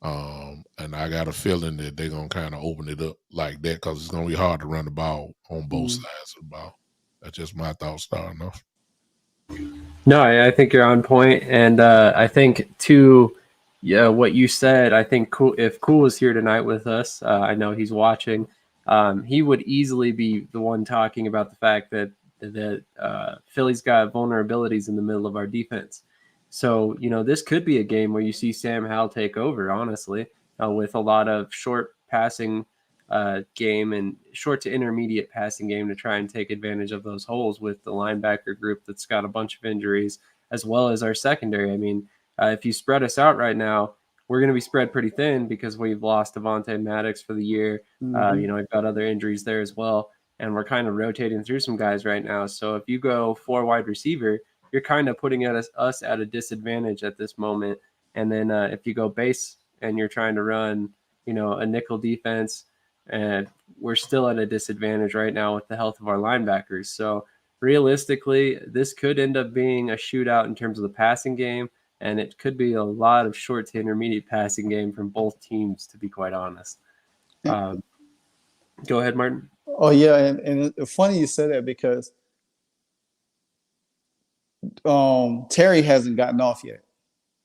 And I got a feeling that they're going to kind of open it up like that because it's going to be hard to run the ball on both sides of the ball. That's just my thoughts starting off. No, I think you're on point, and I think to what you said. I think if Cool was here tonight with us, I know he's watching. He would easily be the one talking about the fact that Philly's got vulnerabilities in the middle of our defense. So this could be a game where you see Sam Howell take over, honestly, with a lot of short passing game and short to intermediate passing game to try and take advantage of those holes with the linebacker group that's got a bunch of injuries, as well as our secondary. I mean, if you spread us out right now, we're going to be spread pretty thin because we've lost Devontae Maddox for the year. We've got other injuries there as well, and we're kind of rotating through some guys right now. So if you go 4 wide receiver, you're kind of putting us at a disadvantage at this moment. And then if you go base and you're trying to run, a nickel defense, and we're still at a disadvantage right now with the health of our linebackers. So realistically, this could end up being a shootout in terms of the passing game, and it could be a lot of short to intermediate passing game from both teams, to be quite honest. Go ahead, Martin. Oh, yeah, and it's funny you said that because Terry hasn't gotten off yet,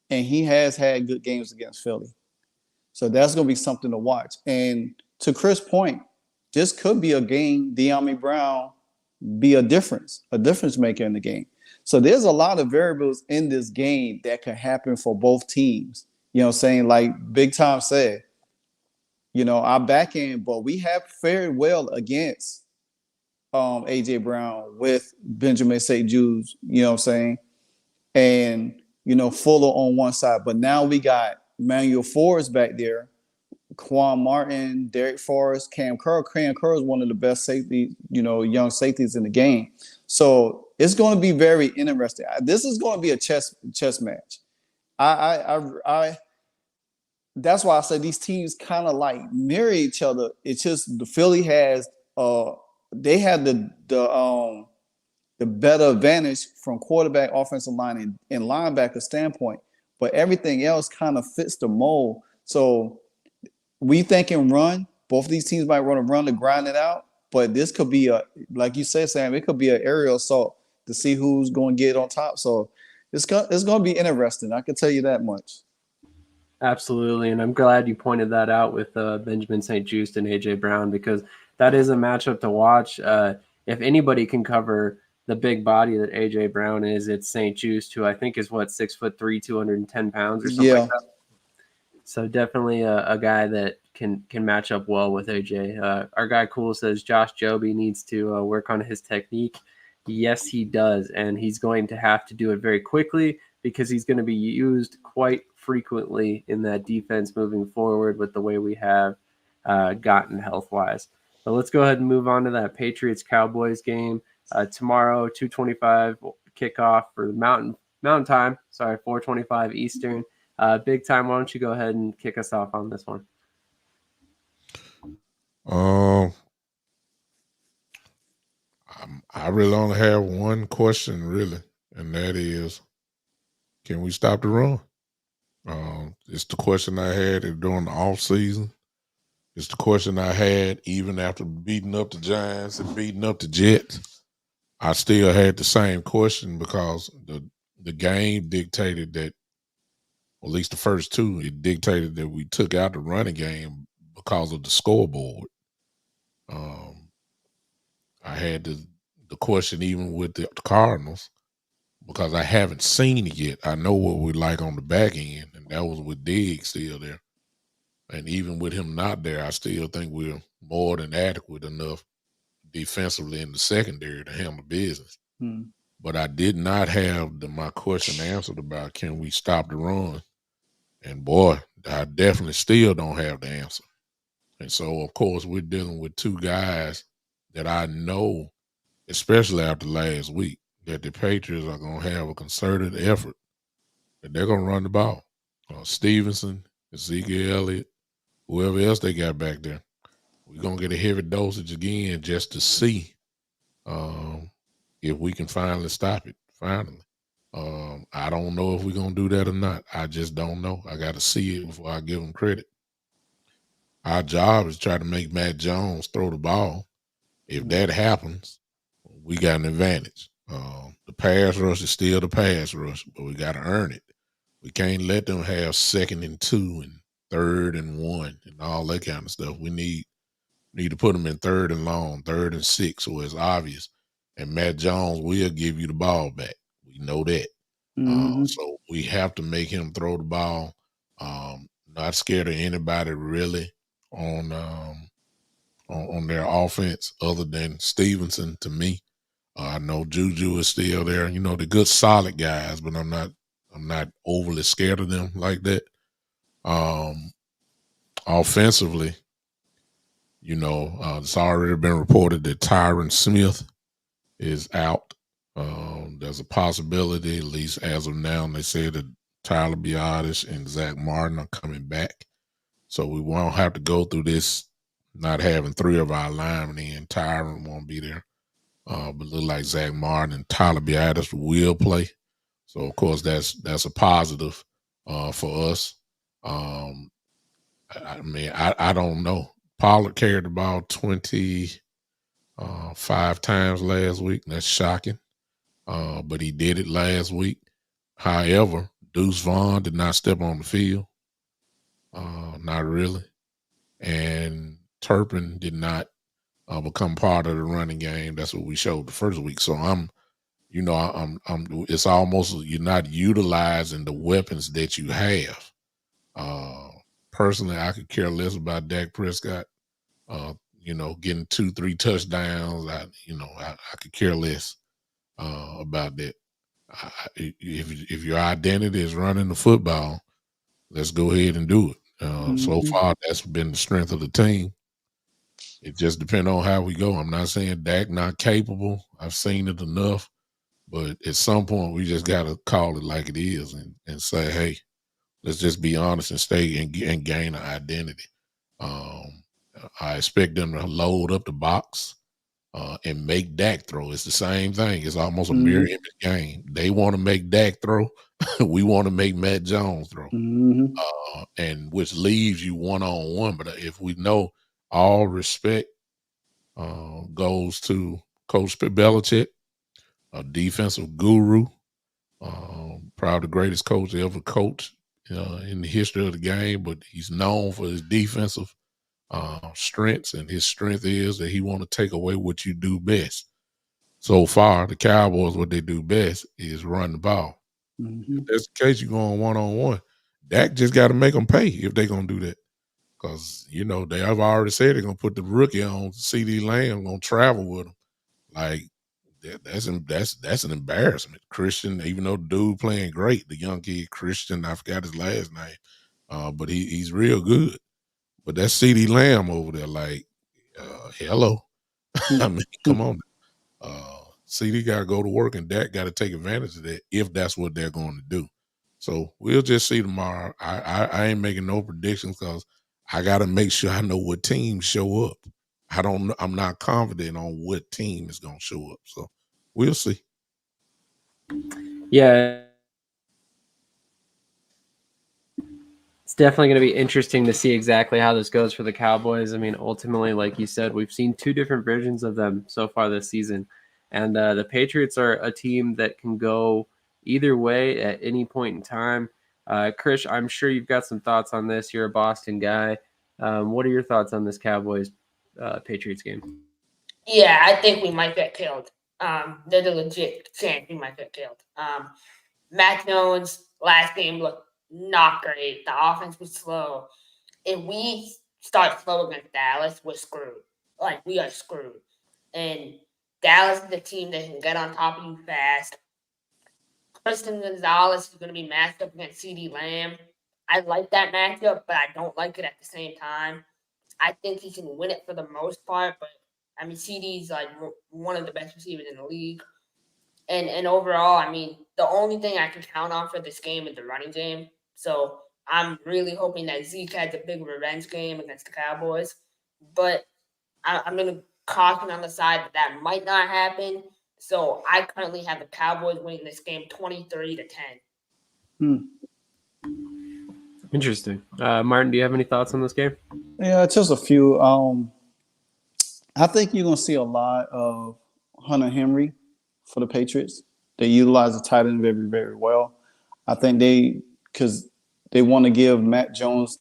and he has had good games against Philly. So that's going to be something to watch. And to Chris' point, this could be a game De'Ami Brown be a difference maker in the game. So there's a lot of variables in this game that could happen for both teams. You know what I'm saying? Like Big Tom said, our back end, but we have fared well against A.J. Brown with Benjamin St. Jude's, you know what I'm saying? And, Fuller on one side. But now we got Manuel Forrest back there, Quan Martin, Derek Forrest, Cam Curl. Cam Curl is one of the best safety, young safeties in the game. So it's going to be very interesting. This is going to be a chess match. That's why I said these teams kind of like mirror each other. It's just the Philly has they have the better advantage from quarterback, offensive line, and linebacker standpoint, but everything else kind of fits the mold. So we thinking run. Both of these teams might want to run to grind it out, but this could be like you said, Sam, it could be an aerial assault to see who's going to get on top. So it's going to be interesting. I can tell you that much. Absolutely, and I'm glad you pointed that out with Benjamin St. Juste and A.J. Brown, because that is a matchup to watch. If anybody can cover the big body that A.J. Brown is, it's St. Juste, who I think is 6'3", 210 pounds or something like that. So definitely a guy that can match up well with A.J. Our guy Cool says Josh Joby needs to work on his technique. Yes, he does, and he's going to have to do it very quickly because he's going to be used quite frequently in that defense moving forward with the way we have gotten health-wise. But let's go ahead and move on to that Patriots-Cowboys game. Tomorrow, 2:25 kickoff for Mountain Time. 4:25 Eastern. Big Time, why don't you go ahead and kick us off on this one? I really only have one question, really, and that is, can we stop the run? It's the question I had during the off season. It's the question I had even after beating up the Giants and beating up the Jets. I still had the same question because the game dictated that, or at least the first two, it dictated that we took out the running game because of the scoreboard. I had the question even with the Cardinals because I haven't seen it yet. I know what we like on the back end, and that was with Diggs still there. And even with him not there, I still think we're more than adequate enough defensively in the secondary to handle business. But I did not have my question answered about can we stop the run. And boy, I definitely still don't have the answer. And so, of course, we're dealing with two guys that I know, especially after last week, that the Patriots are going to have a concerted effort that they're going to run the ball. Stevenson, Ezekiel Elliott, whoever else they got back there. We're going to get a heavy dosage again just to see if we can finally stop it, finally. I don't know if we're gonna do that or not. I just don't know. I got to see it before I give them credit. Our job is try to make Matt Jones throw the ball. If that happens, we got an advantage. The pass rush is still the pass rush, but we got to earn it. We can't let them have 2nd and 2 and 3rd and 1 and all that kind of stuff. We need to put them in 3rd and long, 3rd and 6, so it's obvious. And Matt Jones will give you the ball back. We know that. Mm-hmm. So we have to make him throw the ball. Not scared of anybody really on on their offense other than Stevenson to me. I know Juju is still there. You know, the good solid guys, but I'm not overly scared of them like that. Offensively, you know, it's already been reported that Tyron Smith is out. There's a possibility, at least as of now, they said that Tyler Biadasz and Zach Martin are coming back. So we won't have to go through this not having 3 of our linemen in. Tyron won't be there. But look like Zach Martin and Tyler Biadasz will play. So of course that's a positive for us. I mean, I don't know. Pollard carried the ball 25 times last week. That's shocking. But he did it last week. However, Deuce Vaughn did not step on the field. Not really. And Turpin did not become part of the running game. That's what we showed the first week. So it's almost you're not utilizing the weapons that you have. Personally, I could care less about Dak Prescott. Getting 2-3 touchdowns. I could care less about that. If your identity is running the football, let's go ahead and do it. So far, that's been the strength of the team. It just depends on how we go. I'm not saying Dak not capable. I've seen it enough. But at some point, we just got to call it like it is and say, hey, let's just be honest and stay and gain an identity. I expect them to load up the box and make Dak throw. It's the same thing. It's almost a mirror image game. They want to make Dak throw. We want to make Matt Jones throw. And which leaves you one-on-one. But if we know all respect goes to Coach Belichick, a defensive guru, probably the greatest coach ever coached in the history of the game, but he's known for his defensive strengths, and his strength is that he want to take away what you do best. So far, the Cowboys, what they do best is run the ball. If that's the case, you're going one-on-one. Dak just got to make them pay if they're going to do that. Because, they have already said they're going to put the rookie on CD Lamb, going to travel with him. Like, that's an embarrassment. Christian, even though the dude playing great, the young kid Christian, I forgot his last name, but he's real good. But that's CD Lamb over there, like, hello. I mean, come on. CD got to go to work, and Dak got to take advantage of that if that's what they're going to do. So we'll just see tomorrow. I ain't making no predictions because I got to make sure I know what teams show up. I'm not confident on what team is going to show up. So we'll see. Yeah. It's definitely going to be interesting to see exactly how this goes for the Cowboys. I mean, ultimately, like you said, we've seen 2 different versions of them so far this season. And the Patriots are a team that can go either way at any point in time. Chris, I'm sure you've got some thoughts on this. You're a Boston guy. What are your thoughts on this Cowboys-Patriots game? Yeah, I think we might get killed. There's a legit chance we might get killed. Matt Jones, last game looked not great. The offense was slow. If we start slow against Dallas, we're screwed. Like, we are screwed. And Dallas is a team that can get on top of you fast. Christian Gonzalez is going to be matched up against CD Lamb. I like that matchup, but I don't like it at the same time. I think he can win it for the most part, but I mean, CD's like one of the best receivers in the league. And overall, I mean, the only thing I can count on for this game is the running game. So I'm really hoping that Zeke has a big revenge game against the Cowboys. But I'm going to caution on the side that might not happen. So I currently have the Cowboys winning this game 23-10. Interesting. Martin, do you have any thoughts on this game? Yeah, just a few. I think you're gonna see a lot of Hunter Henry for the Patriots. They utilize the tight end very, very well. I think because they want to give Matt Jones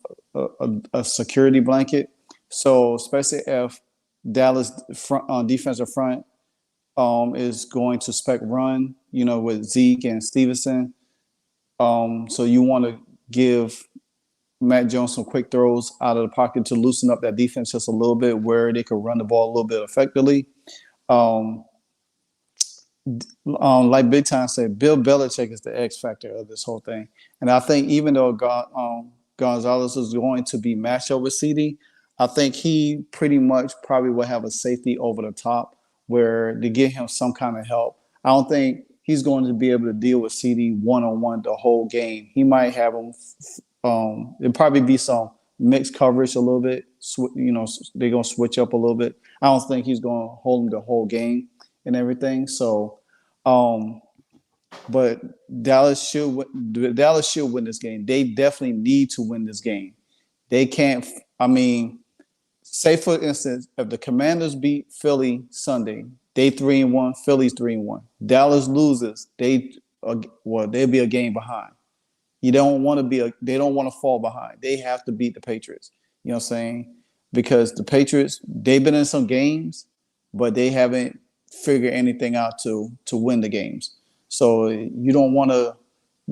a security blanket. So especially if Dallas defensive front is going to spec run, with Zeke and Stevenson. So you want to give Matt Jones some quick throws out of the pocket to loosen up that defense just a little bit, where they could run the ball a little bit effectively. Like Big Time said, Bill Belichick is the X factor of this whole thing. And I think even though Gonzalez is going to be matched up with CD, I think he pretty much probably will have a safety over the top where to get him some kind of help. I don't think he's going to be able to deal with CD one-on-one the whole game. He might have him. There'll probably be some mixed coverage a little bit. They're going to switch up a little bit. I don't think he's going to hold him the whole game and everything. So, but Dallas should win this game. They definitely need to win this game. They can't. Say for instance, if the Commanders beat Philly Sunday, they 3-1, Philly's 3-1. Dallas loses, they'll be a game behind. They don't want to fall behind. They have to beat the Patriots. You know what I'm saying? Because the Patriots, they've been in some games, but they haven't figured anything out to win the games. So you don't want to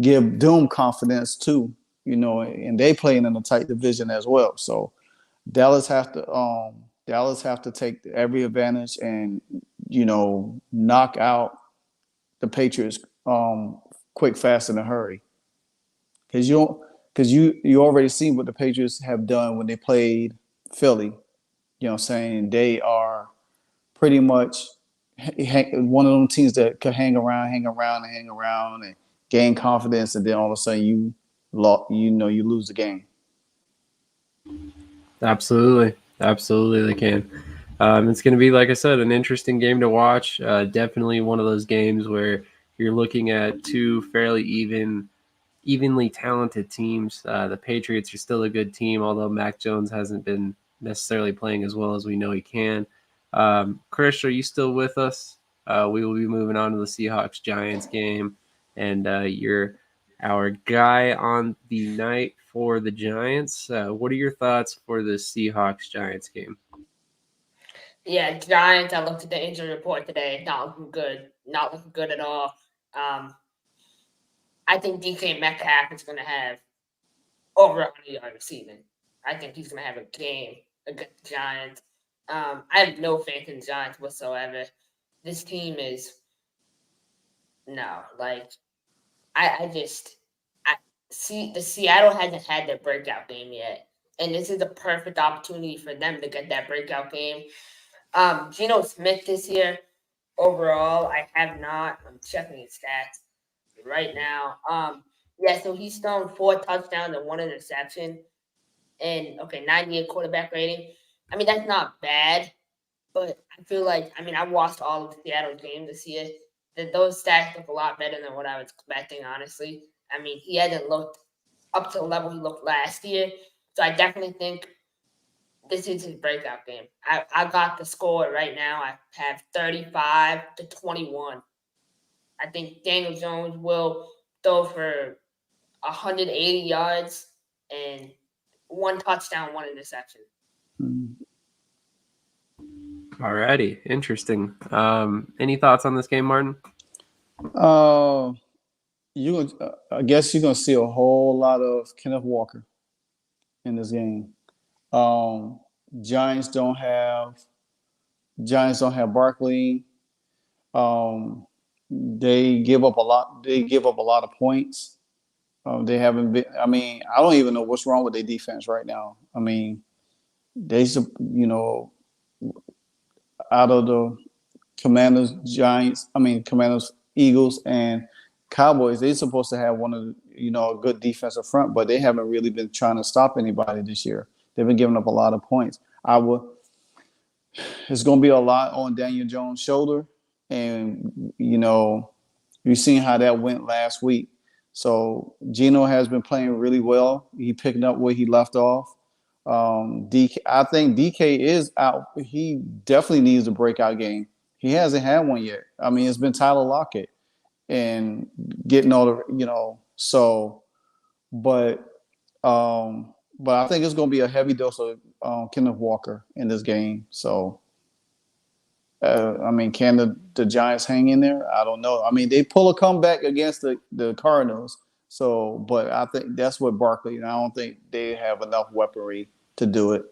give them confidence too, and they playing in a tight division as well. So Dallas have to take every advantage and knock out the Patriots quick, fast, in a hurry. Because you already seen what the Patriots have done when they played Philly. You know what I'm saying? They are pretty much one of them teams that could hang around and gain confidence, and then all of a sudden you lose the game. Absolutely they can. It's going to be, like I said, an interesting game to watch. Definitely one of those games where you're looking at two fairly evenly talented teams. The Patriots are still a good team, although Mac Jones hasn't been necessarily playing as well as we know he can. Chris, are you still with us? We will be moving on to the Seahawks Giants game, and you're our guy on the night for the Giants. What are your thoughts for the Seahawks Giants game? Yeah, Giants. I looked at the injury report today. Not looking good. Not looking good at all. I think DK Metcalf is going to have over 100 yards receiving. I think he's going to have a game against the Giants. I have no faith in the Giants whatsoever. This team is the Seattle hasn't had their breakout game yet, and this is the perfect opportunity for them to get that breakout game. Geno Smith this year, overall, I have not. I'm checking his stats right now. So he's thrown 4 touchdowns and 1 interception, and 98 quarterback rating. I mean, that's not bad, but I feel like I watched all of Seattle's games this year. That those stats look a lot better than what I was expecting, honestly. I mean, he hasn't looked up to the level he looked last year, so I definitely think this is his breakout game. I got the score right now. I have 35-21. I think Daniel Jones will throw for 180 yards and 1 touchdown, 1 interception. Alrighty, interesting. Any thoughts on this game, Martin? I guess you're gonna see a whole lot of Kenneth Walker in this game. Giants don't have Barkley. They give up a lot. They give up a lot of points. They haven't been. I don't even know what's wrong with their defense right now. Out of the Commanders, Commanders, Eagles, and Cowboys, they're supposed to have one of a good defensive front, but they haven't really been trying to stop anybody this year. They've been giving up a lot of points. It's going to be a lot on Daniel Jones' shoulder, and you've seen how that went last week. So Geno has been playing really well. He picking up where he left off. DK, I think DK is out. He definitely needs a breakout game. He hasn't had one yet. I mean, it's been Tyler Lockett and getting all the. So, but I think it's going to be a heavy dose of Kenneth Walker in this game. So, I mean, can the Giants hang in there? I don't know. I mean, they pull a comeback against the Cardinals. So, but I think that's what Barkley. I don't think they have enough weaponry to do it.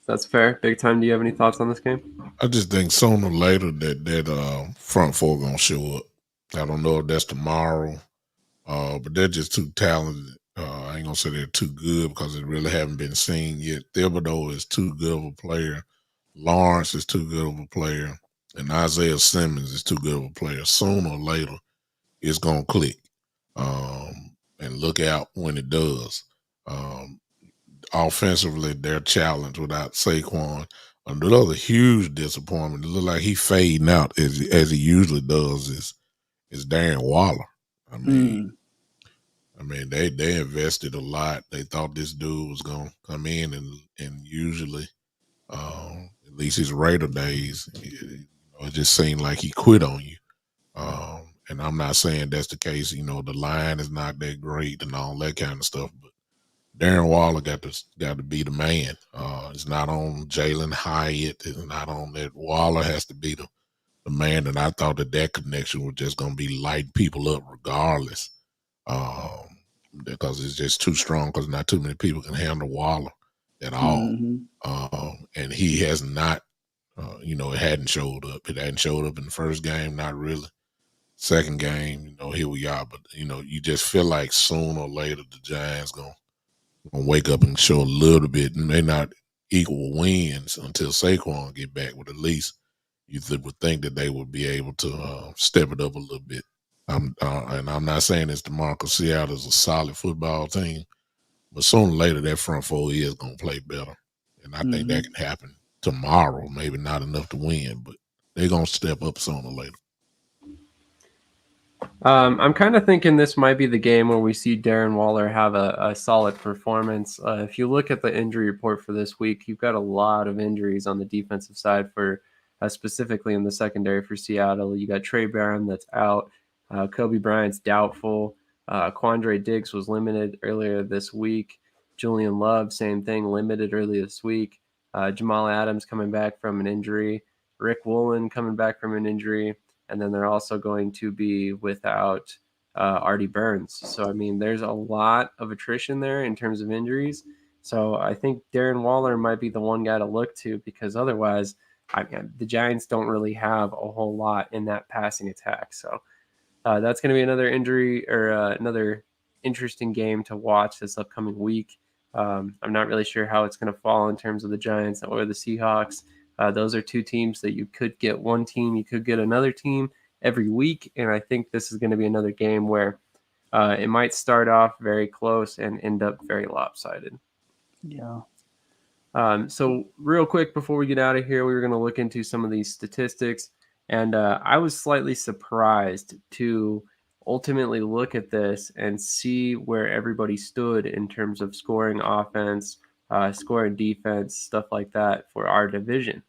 That's fair. Big Time, do you have any thoughts on this game? I just think sooner or later that front four gonna show up. I don't know if that's tomorrow, but they're just too talented. I ain't gonna say they're too good because it really haven't been seen yet. Thibodeau is too good of a player. Lawrence is too good of a player. And Isaiah Simmons is too good of a player. Sooner or later, it's gonna click. And look out when it does. Offensively, they're challenged without Saquon. Another huge disappointment. It looks like he fading out as he usually does. Is Darren Waller. I mean, they invested a lot. They thought this dude was gonna come in and usually, at least his Raider days, it just seemed like he quit on you. And I'm not saying that's the case. The line is not that great and all that kind of stuff, but Darren Waller got to be the man. It's not on Jalen Hyatt. It's not on that. Waller has to be the man. And I thought that connection was just going to be lighting people up regardless, because it's just too strong. Because not too many people can handle Waller at all. And he has not. It hadn't showed up. It hadn't showed up in the first game. Not really. Second game, here we are. But you just feel like sooner or later the Giants gonna wake up and show a little bit, and may not equal wins until Saquon get back, but at least you would think that they would be able to step it up a little bit. And I'm not saying it's tomorrow because Seattle is a solid football team, but sooner or later that front four is going to play better. And I think that can happen tomorrow. Maybe not enough to win, but they're going to step up sooner or later. I'm kind of thinking this might be the game where we see Darren Waller have a solid performance. If you look at the injury report for this week, you've got a lot of injuries on the defensive side for specifically in the secondary for Seattle. You got Trey Brown that's out. Kobe Bryant's doubtful. Quandre Diggs was limited earlier this week. Julian Love, same thing, limited earlier this week. Jamal Adams coming back from an injury. Rick Woolen coming back from an injury. And then they're also going to be without Artie Burns. So, I mean, there's a lot of attrition there in terms of injuries. So I think Darren Waller might be the one guy to look to, because otherwise the Giants don't really have a whole lot in that passing attack. So that's going to be another injury or another interesting game to watch this upcoming week. I'm not really sure how it's going to fall in terms of the Giants or the Seahawks. Those are two teams that you could get one team, you could get another team every week. And I think this is going to be another game where it might start off very close and end up very lopsided. Yeah. So real quick, before we get out of here, we were going to look into some of these statistics. And I was slightly surprised to ultimately look at this and see where everybody stood in terms of scoring offense, scoring defense, stuff like that for our division.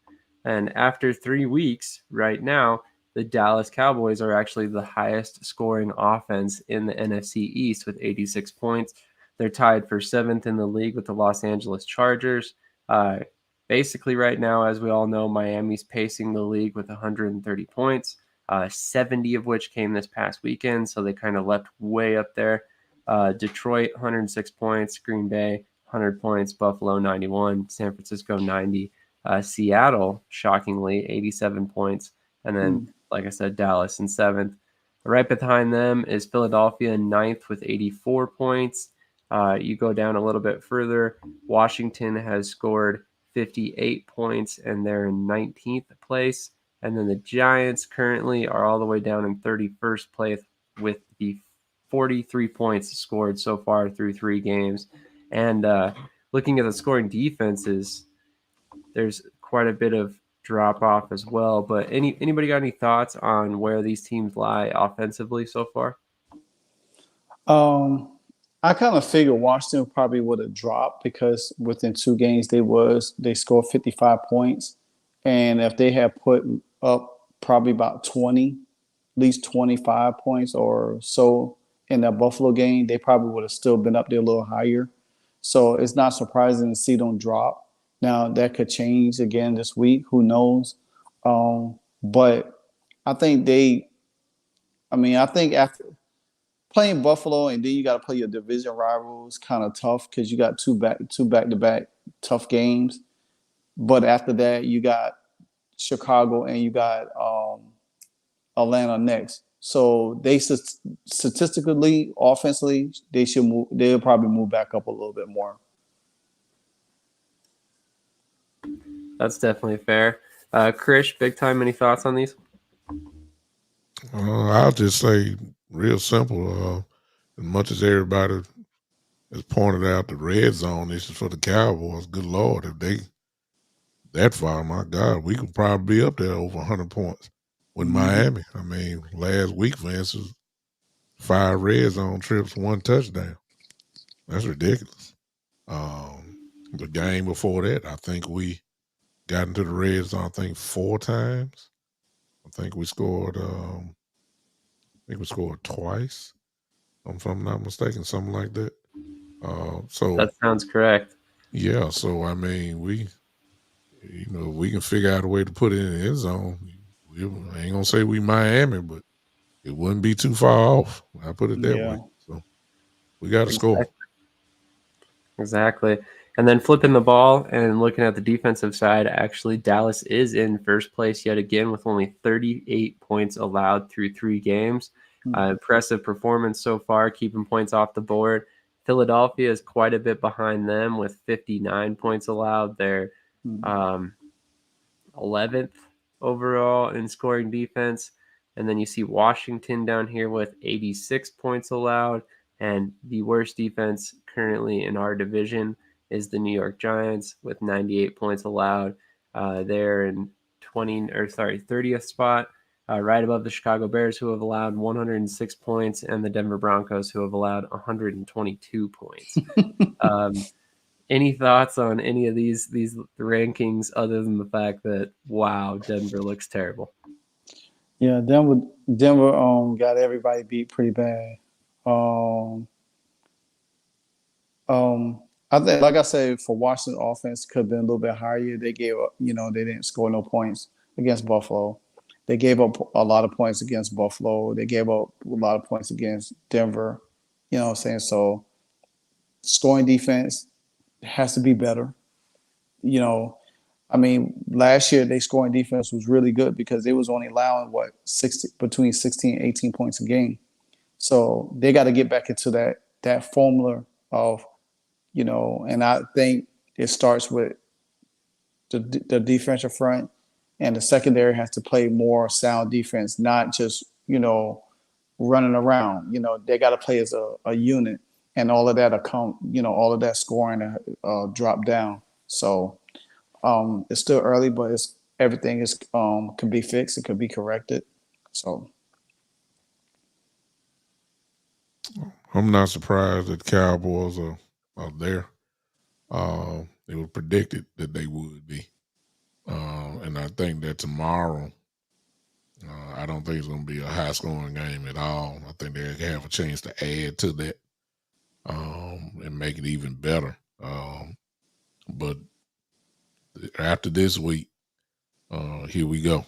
And after 3 weeks, right now, the Dallas Cowboys are actually the highest scoring offense in the NFC East with 86 points. They're tied for 7th in the league with the Los Angeles Chargers. Basically, right now, as we all know, Miami's pacing the league with 130 points, 70 of which came this past weekend. So they kind of left way up there. Detroit, 106 points. Green Bay, 100 points. Buffalo, 91. San Francisco, 90. Seattle, shockingly, 87 points. And then, like I said, Dallas in 7th. Right behind them is Philadelphia in 9th with 84 points. You go down a little bit further. Washington has scored 58 points, and they're in 19th place. And then the Giants currently are all the way down in 31st place with the 43 points scored so far through 3 games. And looking at the scoring defenses, there's quite a bit of drop off as well. But anybody got any thoughts on where these teams lie offensively so far? I kind of figured Washington probably would have dropped because within 2 games they scored 55 points, and if they had put up probably about 20, at least 25 points or so in that Buffalo game, they probably would have still been up there a little higher. So it's not surprising to see them drop. Now that could change again this week. Who knows? But I think I think after playing Buffalo and then you got to play your division rivals, kind of tough because you got two back-to-back tough games. But after that, you got Chicago and you got Atlanta next. So they statistically, offensively, they'll probably move back up a little bit more. That's definitely fair. Krish, big time, any thoughts on these? I'll just say real simple. As much as everybody has pointed out the red zone issue for the Cowboys, good Lord, if they that far, my God, we could probably be up there over 100 points with Miami. I mean, last week, for instance, 5 red zone trips, 1 touchdown. That's ridiculous. The game before that, I think we got into the red zone, 4 times. I think we scored twice, if I'm not mistaken, something like that. So that sounds correct. Yeah, so I mean, we can figure out a way to put it in the end zone. I ain't gonna say we Miami, but it wouldn't be too far off. I put it that way. So we got to score. Exactly. And then flipping the ball and looking at the defensive side, actually, Dallas is in first place yet again with only 38 points allowed through 3 games. Impressive performance so far, keeping points off the board. Philadelphia is quite a bit behind them with 59 points allowed. They're 11th overall in scoring defense. And then you see Washington down here with 86 points allowed. And the worst defense currently in our division is the New York Giants with 98 points allowed. They're in 30th spot, right above the Chicago Bears, who have allowed 106 points, and the Denver Broncos, who have allowed 122 points. Any thoughts on any of these rankings other than the fact that, wow, Denver looks terrible? Yeah, Denver got everybody beat pretty bad. I think, like I said, for Washington offense could have been a little bit higher. They gave up, they didn't score no points against Buffalo. They gave up a lot of points against Buffalo. They gave up a lot of points against Denver. You know what I'm saying? So scoring defense has to be better. Last year their scoring defense was really good because they was only allowing between 16 and 18 points a game. So they got to get back into that formula of, and I think it starts with the defensive front, and the secondary has to play more sound defense, not just, running around. They got to play as a unit, and all of that all of that scoring drop down. So it's still early, but everything can be fixed. It can be corrected. So I'm not surprised that the Cowboys are there. It was predicted that they would be. And I think that tomorrow, I don't think it's going to be a high-scoring game at all. I think they have a chance to add to that and make it even better. But after this week, here we go.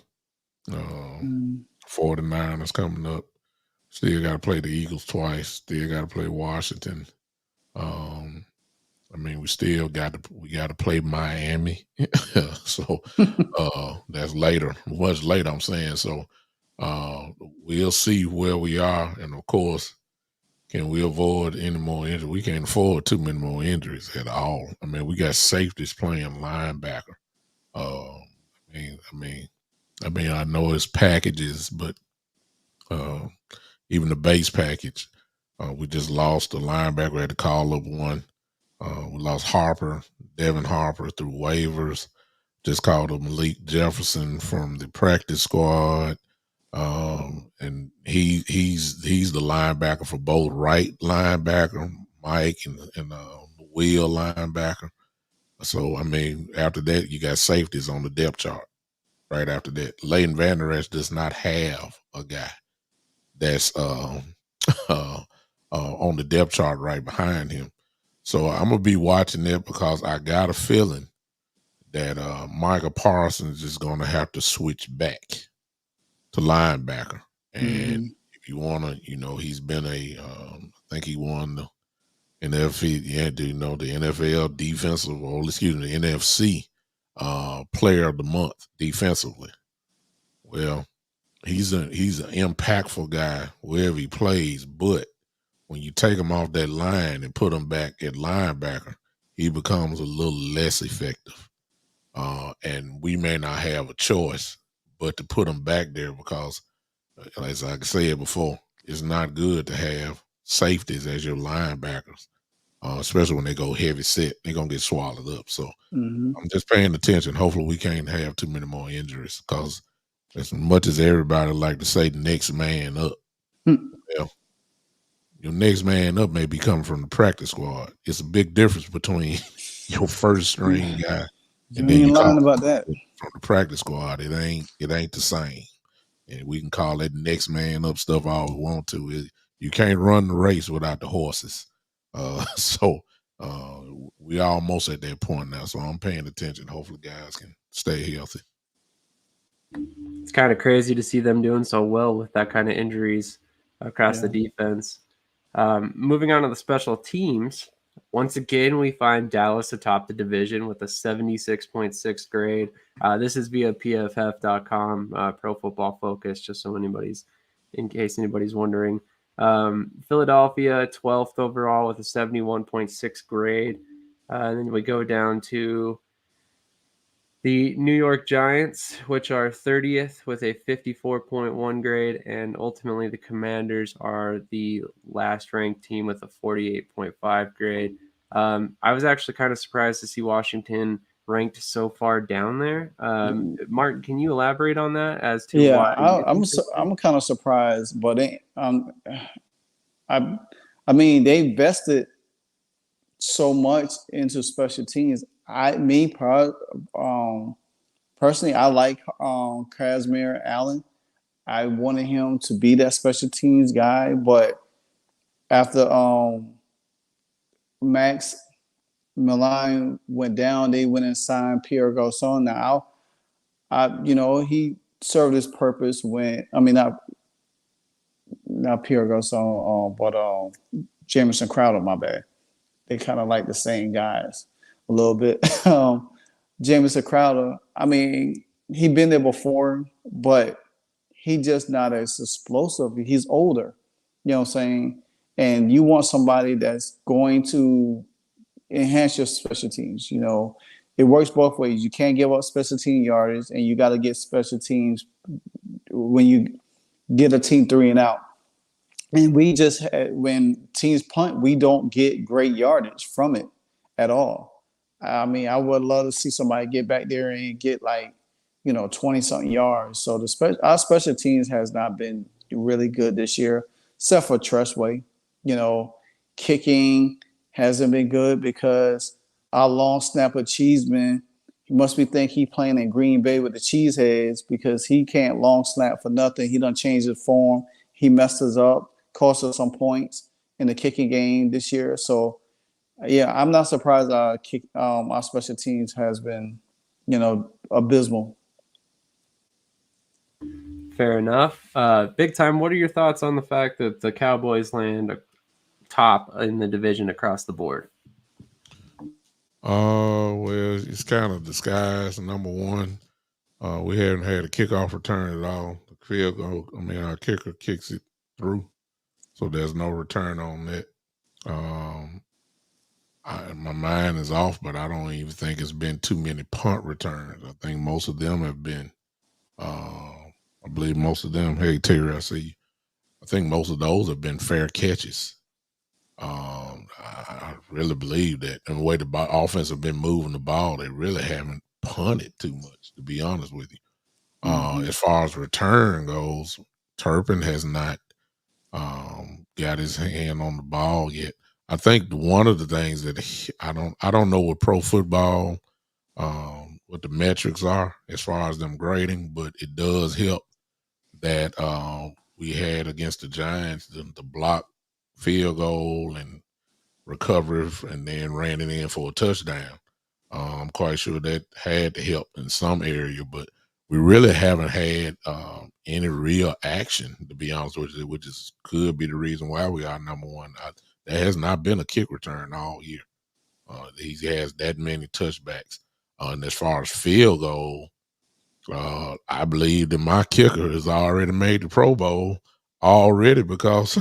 49ers coming up. Still got to play the Eagles twice. Still got to play Washington. We still got to play Miami. So that's later, much later, I'm saying. So we'll see where we are. And of course, can we avoid any more injuries? We can't afford too many more injuries at all. We got safeties playing linebacker. I know it's packages, but even the base package, we just lost the linebacker. We had to call up one. We lost Devin Harper through waivers. just called up Malik Jefferson from the practice squad. And he's the linebacker for both right linebacker, Mike, and the Will linebacker. So, I mean, after that, you got safeties on the depth chart right after that. Leighton Vander Esch does not have a guy that's on the depth chart right behind him. So I'm going to be watching that because I got a feeling that Micah Parsons is going to have to switch back to linebacker. And if you want to, he's been I think he won the NFC, the NFL defensive, or excuse me, the NFC player of the month defensively. Well, he's an impactful guy wherever he plays, but when you take him off that line and put him back at linebacker, he becomes a little less effective. And we may not have a choice but to put him back there because, as I said before, it's not good to have safeties as your linebackers, especially when they go heavy set. They're going to get swallowed up. So I'm just paying attention. Hopefully we can't have too many more injuries because as much as everybody like to say the next man up, well, your next man up may be coming from the practice squad. It's a big difference between your first string guy and then you lying about that from the practice squad. It ain't the same. And we can call that next man up stuff all we want to. You can't run the race without the horses. So we almost at that point now. So I'm paying attention. Hopefully guys can stay healthy. It's kind of crazy to see them doing so well with that kind of injuries across the defense. Moving on to the special teams, once again, we find Dallas atop the division with a 76.6 grade. This is via PFF.com, Pro Football Focus, just so in case anybody's wondering. Philadelphia, 12th overall with a 71.6 grade. And then we go down to the New York Giants, which are 30th with a 54.1 grade, and ultimately the Commanders are the last ranked team with a 48.5 grade. I was actually kind of surprised to see Washington ranked so far down there. Martin, can you elaborate on that as to why? I'm kind of surprised, but I mean they invested so much into special teams. Personally, I like Casimir Allen. I wanted him to be that special teams guy, but after Max Milan went down, they went and signed Pierre Garçon. Now, he served his purpose not Pierre Garçon, but Jamison Crowder. My bad. They kind of like the same guys a little bit. Jamison Crowder, I mean, he'd been there before, but he just not as explosive. He's older, you know what I'm saying? And you want somebody that's going to enhance your special teams. It works both ways. You can't give up special team yardage, and you got to get special teams when you get a team 3 and out. And we just had, when teams punt, we don't get great yardage from it at all. I mean, I would love to see somebody get back there and get 20-something yards. So our special teams has not been really good this year, except for Tressway. Kicking hasn't been good because our long snapper Cheeseman, he must be think he playing in Green Bay with the Cheeseheads because he can't long snap for nothing. He done changed his form. He messed us up, cost us some points in the kicking game this year. So, yeah, I'm not surprised our special teams has been, abysmal. Fair enough. Big time, what are your thoughts on the fact that the Cowboys land top in the division across the board? Well, it's kind of disguised. Number one, we haven't had a kickoff return at all. The field goal, our kicker kicks it through, so there's no return on that. My mind is off, but I don't even think it's been too many punt returns. I think most of them have been, I believe most of them, hey, Terry, I see you. I think most of those have been fair catches. I really believe that. And the way the offense have been moving the ball, they really haven't punt it too much, to be honest with you. As far as return goes, Turpin has not got his hand on the ball yet. I think one of the things that I don't know what pro football, what the metrics are as far as them grading, but it does help that we had against the Giants the block field goal and recovery and then ran it in for a touchdown. I'm quite sure that had to help in some area, but we really haven't had any real action, to be honest with you, which could be the reason why we are number one. There has not been a kick return all year. He has that many touchbacks. And as far as field goal, I believe that my kicker has already made the Pro Bowl already because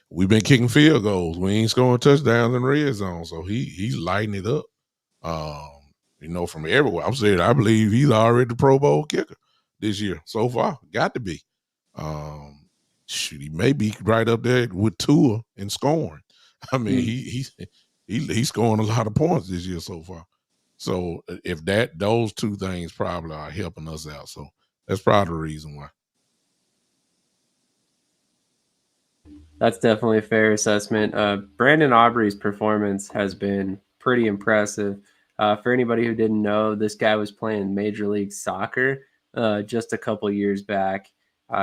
we've been kicking field goals. We ain't scoring touchdowns in red zone, so he's lighting it up. From everywhere. I'm saying I believe he's already the Pro Bowl kicker this year so far. Got to be. He may be right up there with Tua in scoring. I mean, he's scoring a lot of points this year so far. So if those two things probably are helping us out. So that's probably the reason why. That's definitely a fair assessment. Brandon Aubrey's performance has been pretty impressive. For anybody who didn't know, this guy was playing Major League Soccer just a couple years back.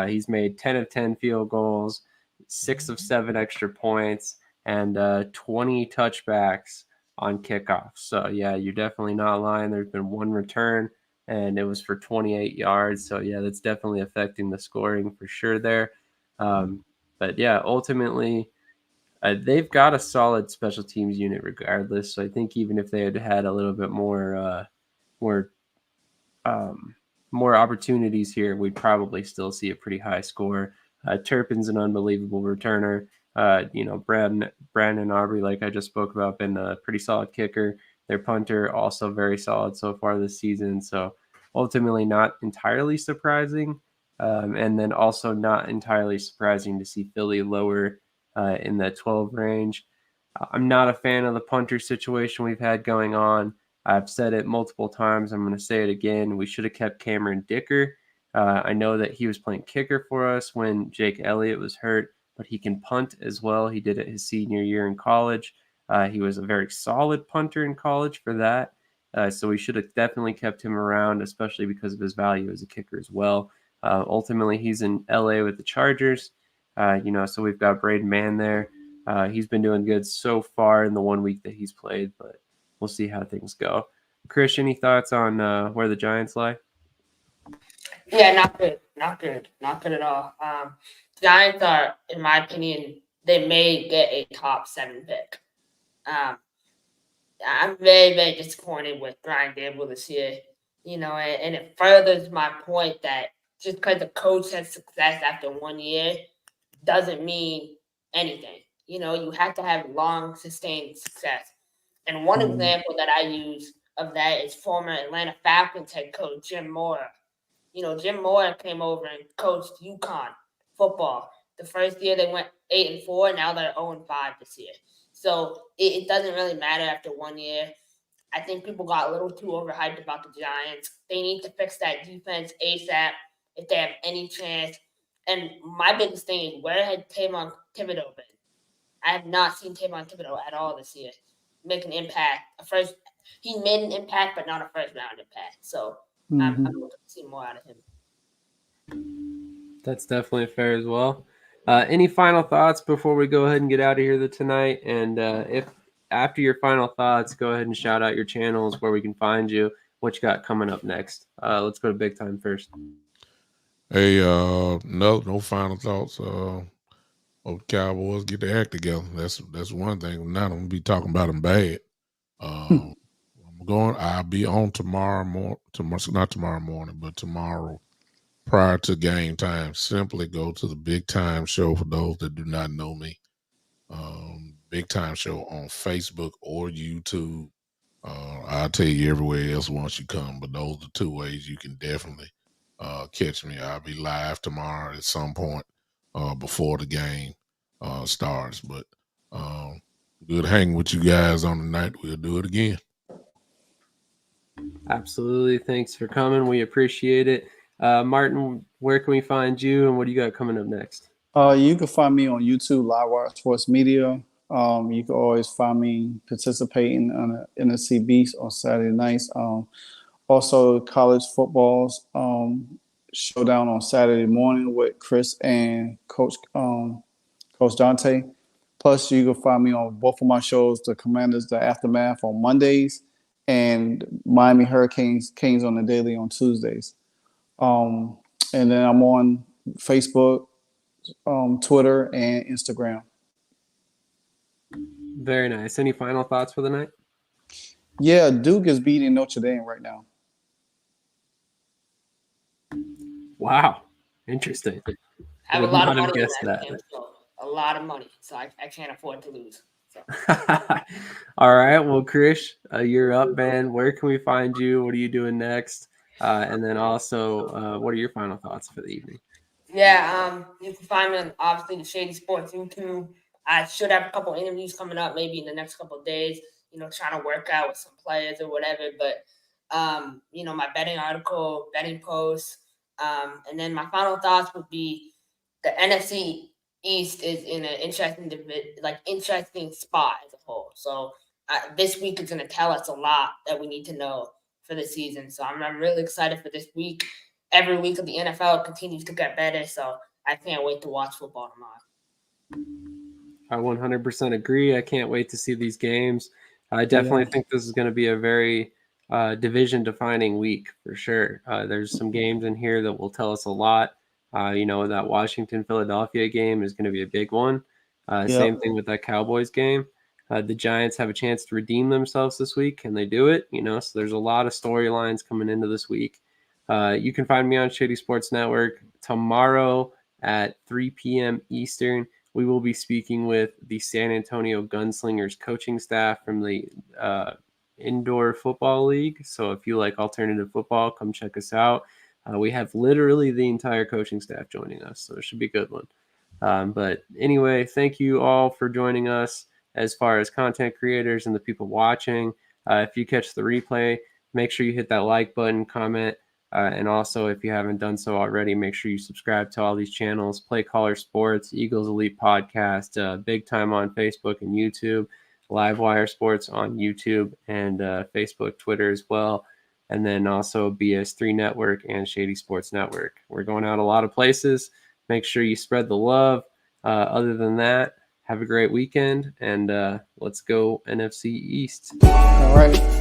He's made 10 of 10 field goals, 6 of 7 extra points, and 20 touchbacks on kickoffs. So, yeah, you're definitely not lying. There's been one return, and it was for 28 yards. So, yeah, that's definitely affecting the scoring for sure there. But, yeah, ultimately, they've got a solid special teams unit regardless. So I think even if they had had a little bit more opportunities here, we'd probably still see a pretty high score. Turpin's an unbelievable returner. Brandon Aubrey, like I just spoke about, been a pretty solid kicker. Their punter also very solid so far this season. So ultimately not entirely surprising. And then also not entirely surprising to see Philly lower in the 12 range. I'm not a fan of the punter situation we've had going on. I've said it multiple times. I'm going to say it again. We should have kept Cameron Dicker. I know that he was playing kicker for us when Jake Elliott was hurt, but he can punt as well. He did it his senior year in college. He was a very solid punter in college for that. So we should have definitely kept him around, especially because of his value as a kicker as well. Ultimately, he's in LA with the Chargers. So we've got Braden Mann there. He's been doing good so far in the 1 week that he's played, but we'll see how things go. Chris, any thoughts on where the Giants lie? Yeah, not good at all. Giants are, in my opinion, they may get a top 7 pick. I'm very, very disappointed with Brian Dable this year, and it furthers my point that just because the coach has success after 1 year doesn't mean anything. You have to have long, sustained success. And one example that I use of that is former Atlanta Falcons head coach Jim Mora. Jim Mora came over and coached UConn football. The first year they went 8-4, now they're 0-5 this year. So it doesn't really matter after 1 year. I think people got a little too overhyped about the Giants. They need to fix that defense ASAP if they have any chance. And my biggest thing is, where had Tavon Thibodeau been? I have not seen Tavon Thibodeau at all this year make an impact. He made an impact, but not a first-round impact. So I'm looking to see more out of him. That's definitely fair as well. Any final thoughts before we go ahead and get out of here tonight? And if after your final thoughts, go ahead and shout out your channels, where we can find you, what you got coming up next. Let's go to Big Time first. Hey, no final thoughts. Cowboys get their act together. That's one thing. Not I'm gonna be talking about them bad. I'll be on tomorrow not tomorrow morning, but tomorrow prior to game time. Simply go to the Big Time Show for those that do not know me. Big Time Show on Facebook or YouTube. I'll tell you everywhere else once you come, but those are 2 ways you can definitely catch me. I'll be live tomorrow at some point before the game starts. But good hanging with you guys on the night. We'll do it again. Absolutely. Thanks for coming. We appreciate it. Martin, where can we find you, and what do you got coming up next? You can find me on YouTube, Livewire Sports Media. You can always find me participating on the NFC Beast on Saturday nights. Also, college football's showdown on Saturday morning with Chris and Coach Dante. Plus, you can find me on both of my shows, The Commanders, The Aftermath on Mondays, and Miami Hurricanes Kings on the Daily on Tuesdays. And then I'm on Facebook, Twitter, and Instagram. Very nice. Any final thoughts for the night? Yeah, Duke is beating Notre Dame right now. Wow. Interesting. I have a Would lot of not have money in guessed that that. game, so a lot of money. So I can't afford to lose. So. All right. Well, Krish, you're up, man. Where can we find you? What are you doing next? And then also, what are your final thoughts for the evening? Yeah, you can find me on obviously the Shady Sports YouTube. I should have a couple interviews coming up maybe in the next couple of days, trying to work out with some players or whatever. But my betting article, betting posts, and then my final thoughts would be the NFC East is in an interesting spot as a whole. So this week is going to tell us a lot that we need to know for the season. So I'm really excited for this week. Every week of the NFL continues to get better, so I can't wait to watch football tomorrow. I 100% agree. I can't wait to see these games. I definitely think this is going to be a very division-defining week for sure. There's some games in here that will tell us a lot. That Washington-Philadelphia game is going to be a big one. Same thing with that Cowboys game. The Giants have a chance to redeem themselves this week. Can they do it? So there's a lot of storylines coming into this week. You can find me on Shady Sports Network tomorrow at 3 p.m. Eastern. We will be speaking with the San Antonio Gunslingers coaching staff from the Indoor Football League. So if you like alternative football, come check us out. We have literally the entire coaching staff joining us, so it should be a good one. But anyway, thank you all for joining us as far as content creators and the people watching. If you catch the replay, make sure you hit that like button, comment, and also, if you haven't done so already, make sure you subscribe to all these channels: Play Caller Sports, Eagles Elite Podcast, Big Time on Facebook and YouTube, Livewire Sports on YouTube and Facebook, Twitter as well, and then also BS3 Network and Shady Sports Network. We're going out a lot of places. Make sure you spread the love. Other than that, have a great weekend, and let's go NFC East. All right.